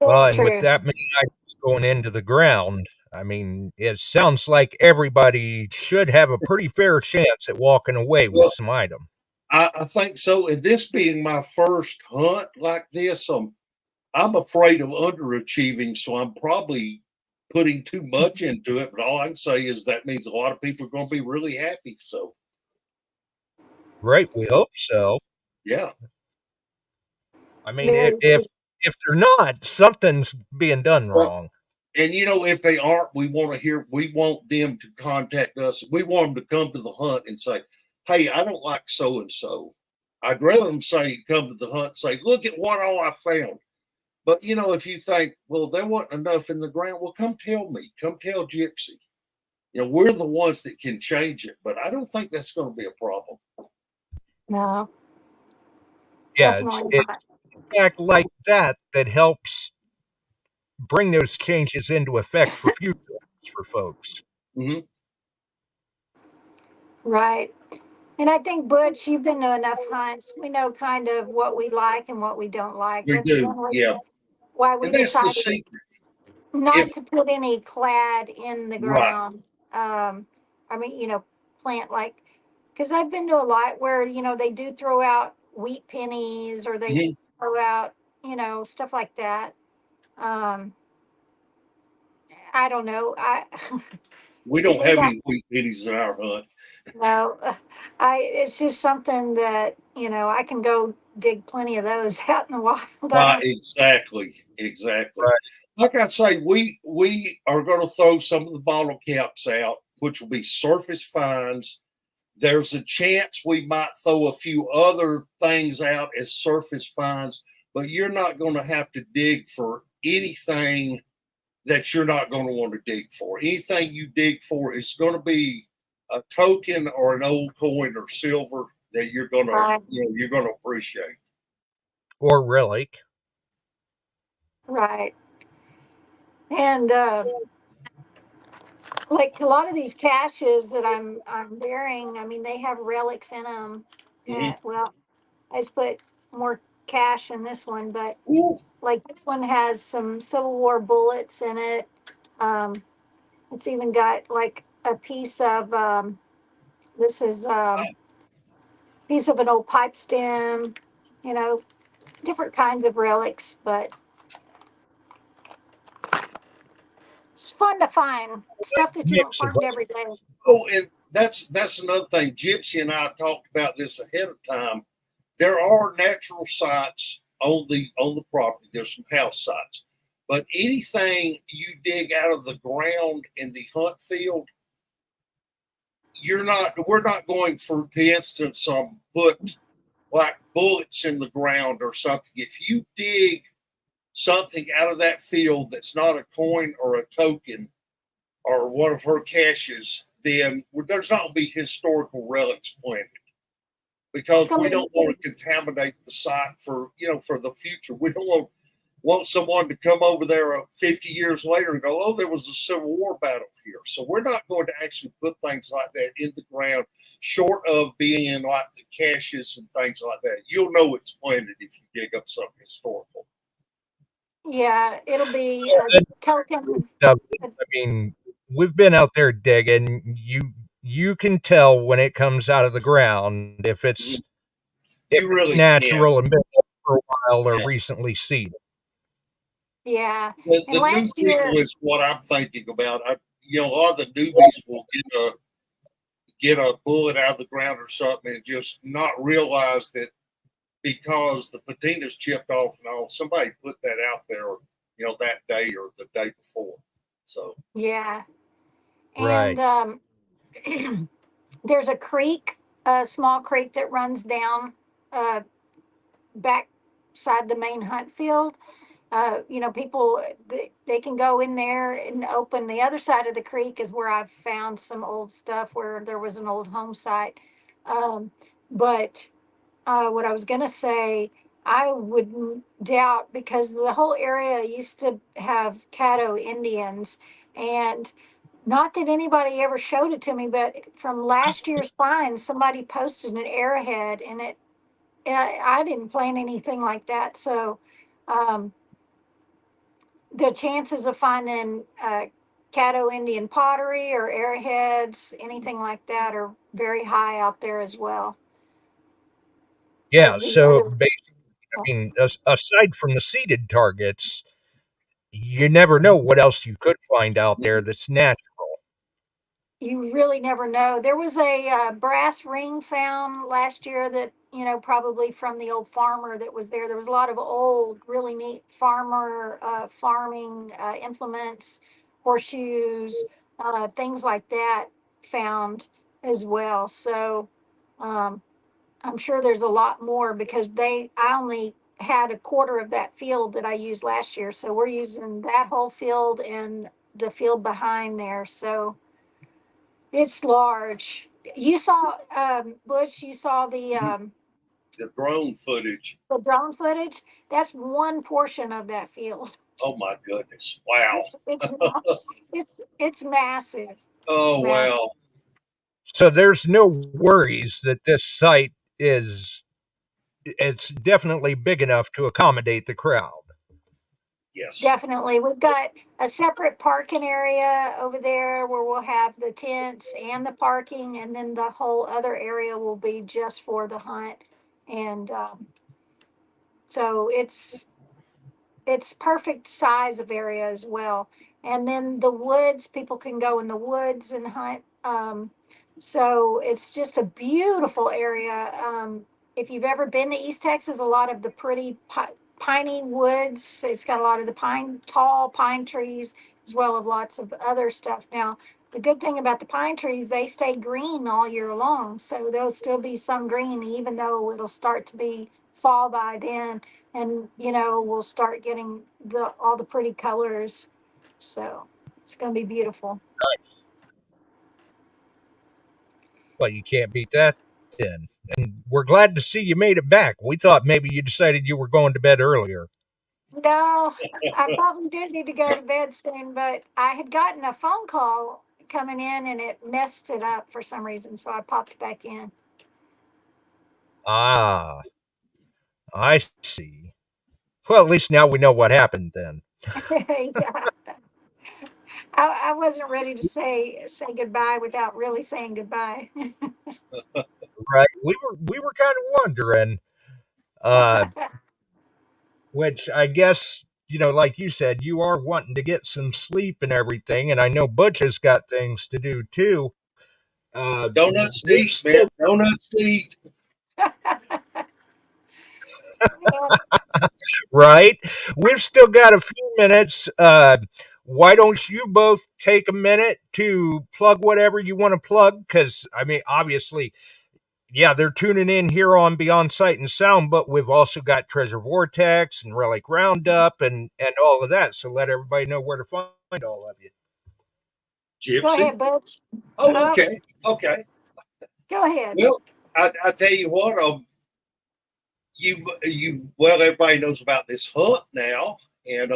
Speaker 6: Well, and with
Speaker 7: True.
Speaker 6: that many items going into the ground, I mean, it sounds like everybody should have a pretty fair chance at walking away with
Speaker 8: well,
Speaker 6: some item.
Speaker 8: I think so. And this being my first hunt like this, I'm afraid of underachieving, so I'm probably putting too much into it. But all I can say is that means a lot of people are going to be really happy. So,
Speaker 6: Right? We hope so.
Speaker 8: yeah.
Speaker 6: I mean,
Speaker 7: Very
Speaker 6: if they're not, something's being done
Speaker 8: Well,
Speaker 6: wrong.
Speaker 8: and if they aren't, we want them to contact us. We want them to come to the hunt and say, hey, I don't like so and so. I'd rather them say, come to the hunt and say, look at what all I found. But if you think, well, there wasn't enough in the ground, well, come tell me. Come tell Gypsy. We're the ones that can change it, but I don't think that's going to be a problem.
Speaker 7: No,
Speaker 6: Yeah,
Speaker 7: definitely not.
Speaker 6: fact like that helps bring those changes into effect for future for folks.
Speaker 8: Mm-hmm.
Speaker 7: Right. And I think, Butch, you've been to enough hunts. We know kind of what we like and what we don't like.
Speaker 8: We
Speaker 7: That's
Speaker 8: do,
Speaker 7: one
Speaker 8: yeah.
Speaker 7: reason why we
Speaker 8: And that's the
Speaker 7: decided
Speaker 8: secret.
Speaker 7: not to put any clad in the
Speaker 8: Right.
Speaker 7: ground. I mean, plant like, because I've been to a lot where, they do throw out wheat pennies or they
Speaker 8: Mhm.
Speaker 7: throw out, stuff like that. Um, I don't know.
Speaker 8: We
Speaker 7: To
Speaker 8: don't
Speaker 7: me,
Speaker 8: have any wheat pennies in our hunt.
Speaker 7: no, it's just something that, I can go dig plenty of those out in the wild.
Speaker 8: Right, exactly.
Speaker 6: Right.
Speaker 8: Like I say, we are going to throw some of the bottle caps out, which will be surface fines. There's a chance we might throw a few other things out as surface fines, but you're not going to have to dig for anything that you're not going to want to dig for. Anything you dig for is going to be a token or an old coin or silver that you're going to, you're going to appreciate.
Speaker 6: Or relic.
Speaker 7: Right. And like a lot of these caches that I'm wearing, I mean, they have relics in them. Well, I just put more cash in this one, but
Speaker 8: Ooh.
Speaker 7: like this one has some Civil War bullets in it. Um, it's even got like a piece of this is piece of an old pipe stem. You know, different kinds of relics, but it's fun to find stuff that you don't
Speaker 6: Mix of
Speaker 7: find every day.
Speaker 8: Oh, and that's another thing. Gypsy and I talked about this ahead of time. There are natural sites on the property. There's some house sites, but anything you dig out of the ground in the hunt field, we're not going for instance, put like bullets in the ground or something. If you dig something out of that field that's not a coin or a token or one of her caches, then there's not going to be historical relics planted because we don't want to contaminate the site for the future. We don't want someone to come over there 50 years later and go, oh, there was a Civil War battle here. So we're not going to actually put things like that in the ground, short of being in like the caches and things like that. You'll know it's planted if you dig up something historical.
Speaker 7: Yeah, it'll be a token.
Speaker 6: I mean, we've been out there digging. You can tell when it comes out of the ground if it's
Speaker 8: Really
Speaker 6: natural and been for a while or
Speaker 8: Yeah.
Speaker 6: recently seeded.
Speaker 7: Yeah.
Speaker 8: The new
Speaker 7: last year,
Speaker 8: people is what I'm thinking about. A lot of the newbies will get a bullet out of the ground or something and just not realize that because the patina's chipped off and all, somebody put that out there, that day or the day before. So
Speaker 7: yeah.
Speaker 6: Right.
Speaker 7: And there's a creek, a small creek that runs down back side the main hunt field. People they can go in there and open the other side of the creek is where I've found some old stuff where there was an old home site. But what I was going to say, I wouldn't doubt because the whole area used to have Caddo Indians, and not that anybody ever showed it to me, but from last year's find, somebody posted an arrowhead, and I didn't plan anything like that, so um, the chances of finding Caddo Indian pottery or arrowheads, anything like that, are very high out there as well
Speaker 6: Yeah,
Speaker 7: as the
Speaker 6: so
Speaker 7: other.
Speaker 6: basically, I mean, aside from the seeded targets, you never know what else you could find out there that's natural.
Speaker 7: You really never know. There was a brass ring found last year that, probably from the old farmer that was there. There was a lot of old, really neat farming implements, horseshoes, things like that found as well. So um, I'm sure there's a lot more because I only had a quarter of that field that I used last year. So we're using that whole field and the field behind there. So it's large. You saw, Butch, you saw
Speaker 8: The drone footage.
Speaker 7: the drone footage. That's one portion of that field.
Speaker 8: Oh my goodness! Wow.
Speaker 7: It's massive. It's
Speaker 8: Oh
Speaker 7: massive.
Speaker 8: wow.
Speaker 6: So there's no worries that this site it's definitely big enough to accommodate the crowd.
Speaker 8: Yes.
Speaker 7: Definitely. We've got a separate parking area over there where we'll have the tents and the parking, and then the whole other area will be just for the hunt. And so it's perfect size of area as well. And then the woods, people can go in the woods and hunt. So it's just a beautiful area. If you've ever been to East Texas, a lot of the pretty piney woods. It's got a lot of the tall pine trees, as well as lots of other stuff. Now, the good thing about the pine trees, they stay green all year long. So there'll still be some green, even though it'll start to be fall by then, and we'll start getting all the pretty colors. So it's going to be beautiful.
Speaker 6: Well, you can't beat that then. And we're glad to see you made it back. We thought maybe you decided you were going to bed earlier.
Speaker 7: No, I probably did need to go to bed soon, but I had gotten a phone call coming in and it messed it up for some reason, so I popped back in.
Speaker 6: Ah, I see. Well, at least now we know what happened then.
Speaker 7: Yeah, I wasn't ready to say goodbye without really saying goodbye.
Speaker 6: Right? We were kind of wondering, uh, which I guess, like you said, you are wanting to get some sleep and everything, and I know Butch has got things to do too.
Speaker 8: Donuts to
Speaker 6: We've
Speaker 8: eat, man.
Speaker 6: still
Speaker 8: Donuts to eat.
Speaker 6: right. We've still got a few minutes. Why don't you both take a minute to plug whatever you want to plug? Because I mean, obviously, yeah, they're tuning in here on Beyond Sight and Sound, but we've also got Treasure Vortex and Relic Roundup and all of that. So let everybody know where to find all of you.
Speaker 7: Go
Speaker 8: Gypsy.
Speaker 7: ahead, Butch.
Speaker 8: Oh, okay. Okay.
Speaker 7: Go ahead.
Speaker 8: Well, I tell you what, well, everybody knows about this hunt now, and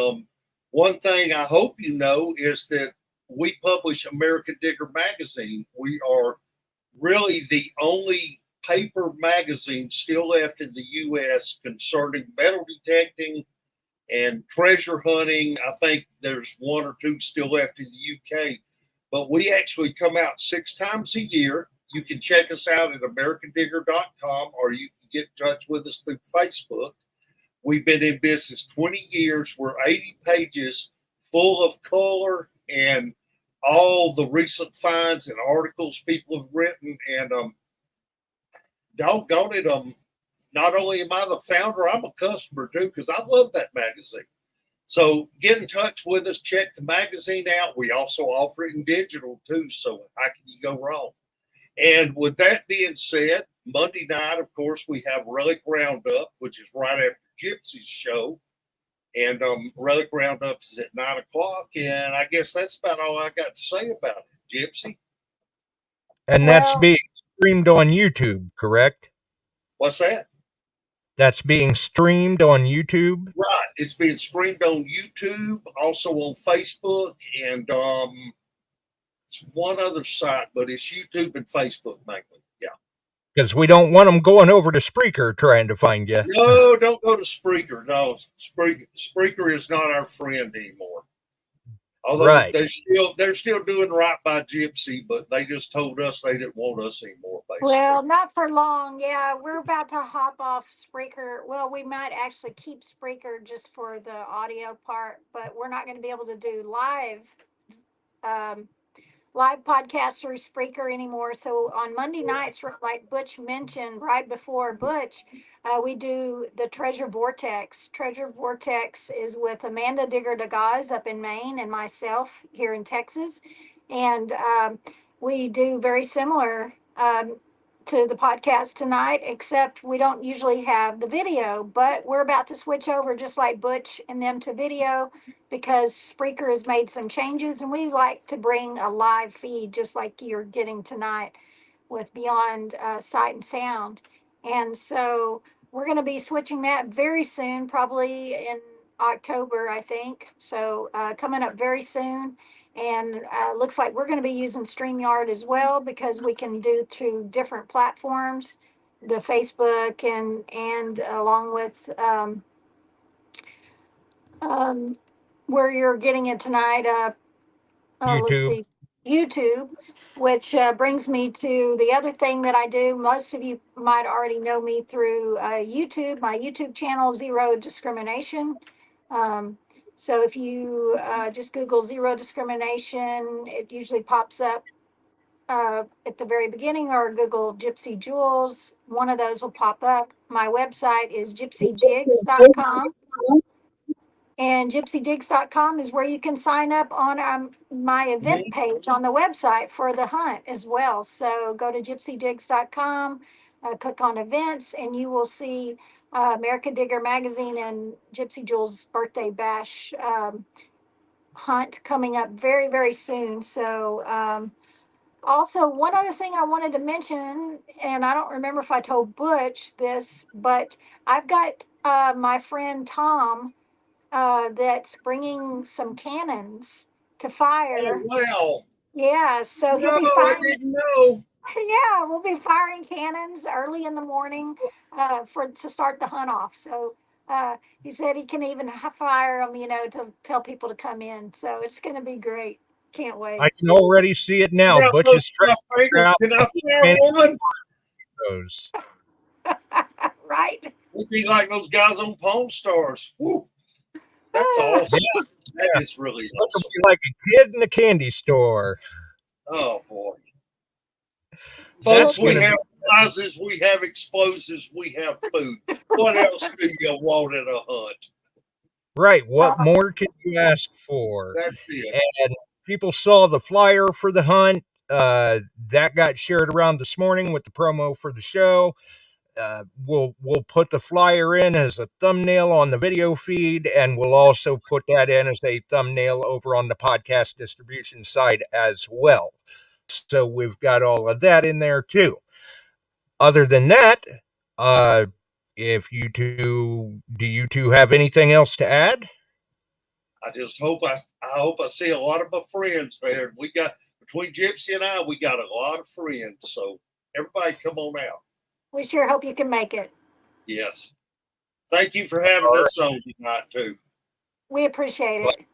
Speaker 8: one thing I hope you know is that we publish American Digger magazine. We are really the only paper magazine still left in the U.S. concerning metal detecting and treasure hunting. I think there's one or two still left in the U.K., but we actually come out 6 times a year. You can check us out at AmericanDigger.com, or you can get in touch with us through Facebook. We've been in business 20 years. We're 80 pages full of color and all the recent finds and articles people have written. And doggone it, not only am I the founder, I'm a customer too, because I love that magazine. So get in touch with us. Check the magazine out. We also offer it in digital too. So how can you go wrong? And with that being said, Monday night, of course, we have Relic Roundup, which is right after Gypsy's show. And Relic Roundup is at 9 o'clock. And I guess that's about all I got to say about it, Gypsy.
Speaker 6: And that's being streamed on YouTube, correct?
Speaker 8: What's that?
Speaker 6: That's being streamed on YouTube.
Speaker 8: Right. It's being streamed on YouTube, also on Facebook, and it's one other site, but it's YouTube and Facebook mainly. Yeah.
Speaker 6: Because we don't want them going over to Spreaker trying to find you.
Speaker 8: No, don't go to Spreaker. No, Spreaker is not our friend anymore. Although
Speaker 6: Right.
Speaker 8: they're still doing right by Gypsy, but they just told us they didn't want us anymore, basically.
Speaker 7: Well, not for long. Yeah, we're about to hop off Spreaker. Well, we might actually keep Spreaker just for the audio part, but we're not going to be able to do live podcasts through Spreaker anymore. So on Monday nights, like Butch mentioned right before Butch, we do the Treasure Vortex. Treasure Vortex is with Amanda Digger DeGaz up in Maine and myself here in Texas. And we do very similar to the podcast tonight, except we don't usually have the video, but we're about to switch over just like Butch and them to video because Spreaker has made some changes and we like to bring a live feed just like you're getting tonight with Beyond Sight and Sound. And so we're going to be switching that very soon, probably in October, I think. So coming up very soon. And looks like we're going to be using StreamYard as well because we can do through different platforms, the Facebook and along with where you're getting it tonight. Let's
Speaker 6: YouTube.
Speaker 7: see, YouTube, which brings me to the other thing that I do. Most of you might already know me through YouTube, my YouTube channel, Zero Discrimination. So if you just Google Zero Discrimination, it usually pops up at the very beginning, or Google Gypsy Jewels. One of those will pop up. My website is gypsydigs.com. And gypsydigs.com is where you can sign up on my event page on the website for the hunt as well. So go to gypsydigs.com, click on events, and you will see America Digger Magazine and Gypsy Jules' birthday bash hunt coming up very, very soon. So also, one other thing I wanted to mention, and I don't remember if I told Butch this, but I've got my friend Tom that's bringing some cannons to
Speaker 8: Oh,
Speaker 7: fire.
Speaker 8: wow.
Speaker 7: Yeah, so he'll be
Speaker 8: No, I
Speaker 7: firing.
Speaker 8: didn't know.
Speaker 7: Yeah, we'll be firing cannons early in the morning to start the hunt off. So he said he can even fire them, to tell people to come in. So it's going to be great. Can't wait.
Speaker 6: I can already see it now.
Speaker 8: Yeah,
Speaker 6: Butch is trying
Speaker 8: my
Speaker 6: to figure out
Speaker 8: Can I
Speaker 6: how
Speaker 8: fire one?
Speaker 6: those.
Speaker 7: Right?
Speaker 8: We'd be like those guys on Pawn Stars. Woo. That's awesome. That is really
Speaker 6: Look
Speaker 8: awesome.
Speaker 6: like a kid in a candy store.
Speaker 8: Oh, boy.
Speaker 6: That's
Speaker 8: Folks, we
Speaker 6: gonna
Speaker 8: have prizes, we have explosives, we have food. What else do you want at a hunt?
Speaker 6: Right. What more can you ask for?
Speaker 8: That's it.
Speaker 6: And people saw the flyer for the hunt. That got shared around this morning with the promo for the show. We'll put the flyer in as a thumbnail on the video feed, and we'll also put that in as a thumbnail over on the podcast distribution side as well. So we've got all of that in there too. Other than that, if you two, do you two have anything else to add?
Speaker 8: I just hope I see a lot of my friends there. We got, between Gypsy and I, we got a lot of friends. So everybody come on out.
Speaker 7: We sure hope you can make it.
Speaker 8: Yes. Thank you for having us on tonight too.
Speaker 7: We appreciate it.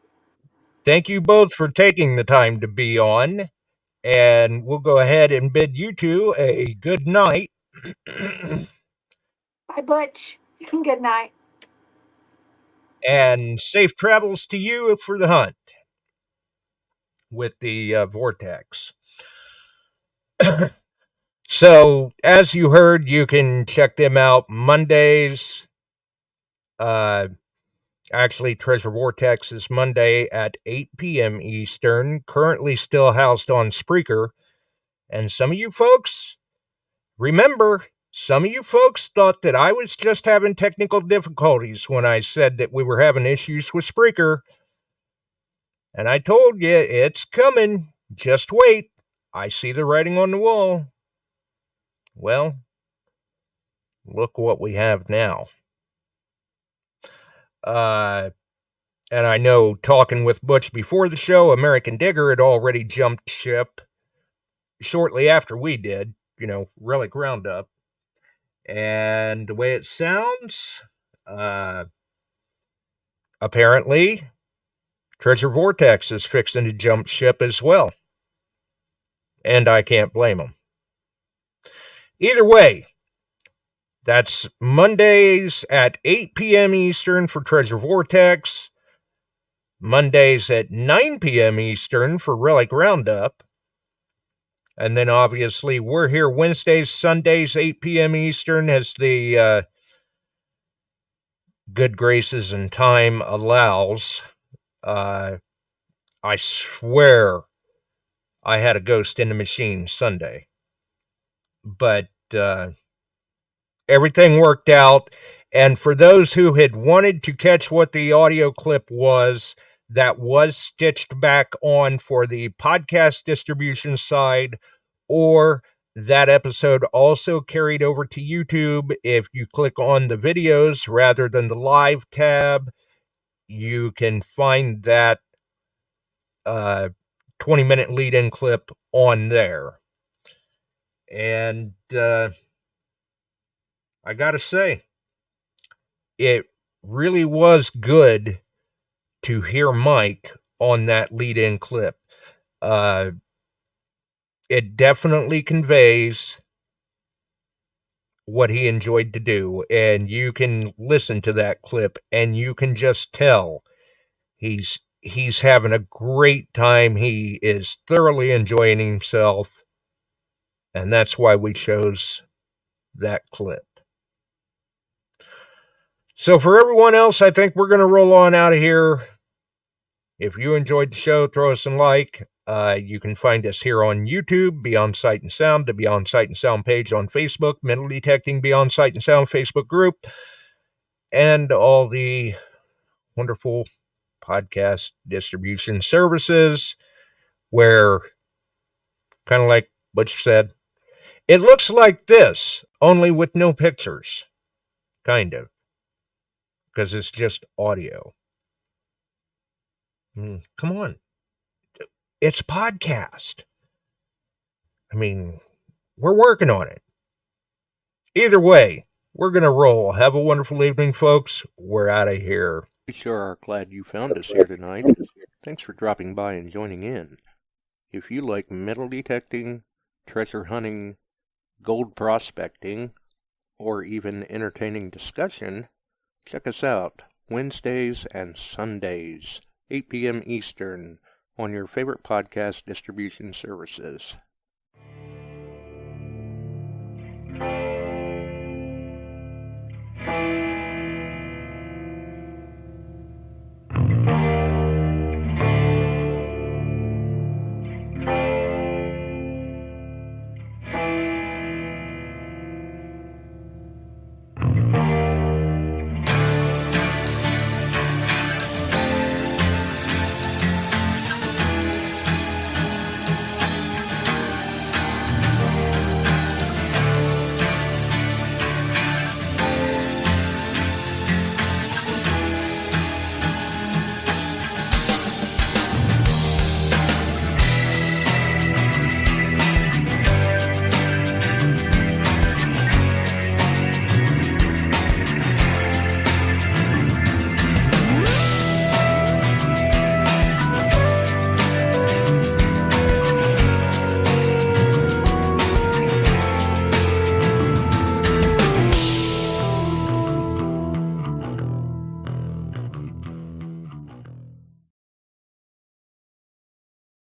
Speaker 6: Thank you both for taking the time to be on. And we'll go ahead and bid you two a good night.
Speaker 7: Bye, Butch. Good night.
Speaker 6: And safe travels to you for the hunt with the vortex. So, as you heard, you can check them out Mondays. Actually, Treasure Vortex is Monday at 8 p.m. Eastern, currently still housed on Spreaker. And some of you folks, remember, some of you folks thought that I was just having technical difficulties when I said that we were having issues with Spreaker. And I told you, it's coming. Just wait. I see the writing on the wall. Well, look what we have now. And I know, talking with Butch before the show, American Digger had already jumped ship shortly after we did, Relic Roundup. And the way it sounds, apparently, Treasure Vortex is fixing to jump ship as well. And I can't blame them. Either way, that's Mondays at 8 p.m. Eastern for Treasure Vortex, Mondays at 9 p.m. Eastern for Relic Roundup, and then obviously we're here Wednesdays, Sundays, 8 p.m. Eastern as the good graces and time allows. I swear I had a ghost in the machine Sunday. But everything worked out. And for those who had wanted to catch what the audio clip was, that was stitched back on for the podcast distribution side, or that episode also carried over to YouTube. If you click on the videos rather than the live tab, you can find that 20-minute lead-in clip on there. And I gotta say, it really was good to hear Mike on that lead-in clip. It definitely conveys what he enjoyed to do, and you can listen to that clip and you can just tell he's having a great time. He is thoroughly enjoying himself, and that's why we chose that clip. So for everyone else, I think we're going to roll on out of here. If you enjoyed the show, throw us a like. You can find us here on YouTube, Beyond Sight and Sound, the Beyond Sight and Sound page on Facebook, Metal Detecting Beyond Sight and Sound Facebook group, and all the wonderful podcast distribution services where, kind of like Butch said, it looks like this, only with no pictures. Kind of. Because it's just audio. Come on. It's podcast. I mean, we're working on it. Either way, we're going to roll. Have a wonderful evening, folks. We're out of here.
Speaker 1: We sure are glad you found us here tonight. Thanks for dropping by and joining in. If you like metal detecting, treasure hunting, gold prospecting, or even entertaining discussion, check us out Wednesdays and Sundays, 8 p.m. Eastern, on your favorite podcast distribution services.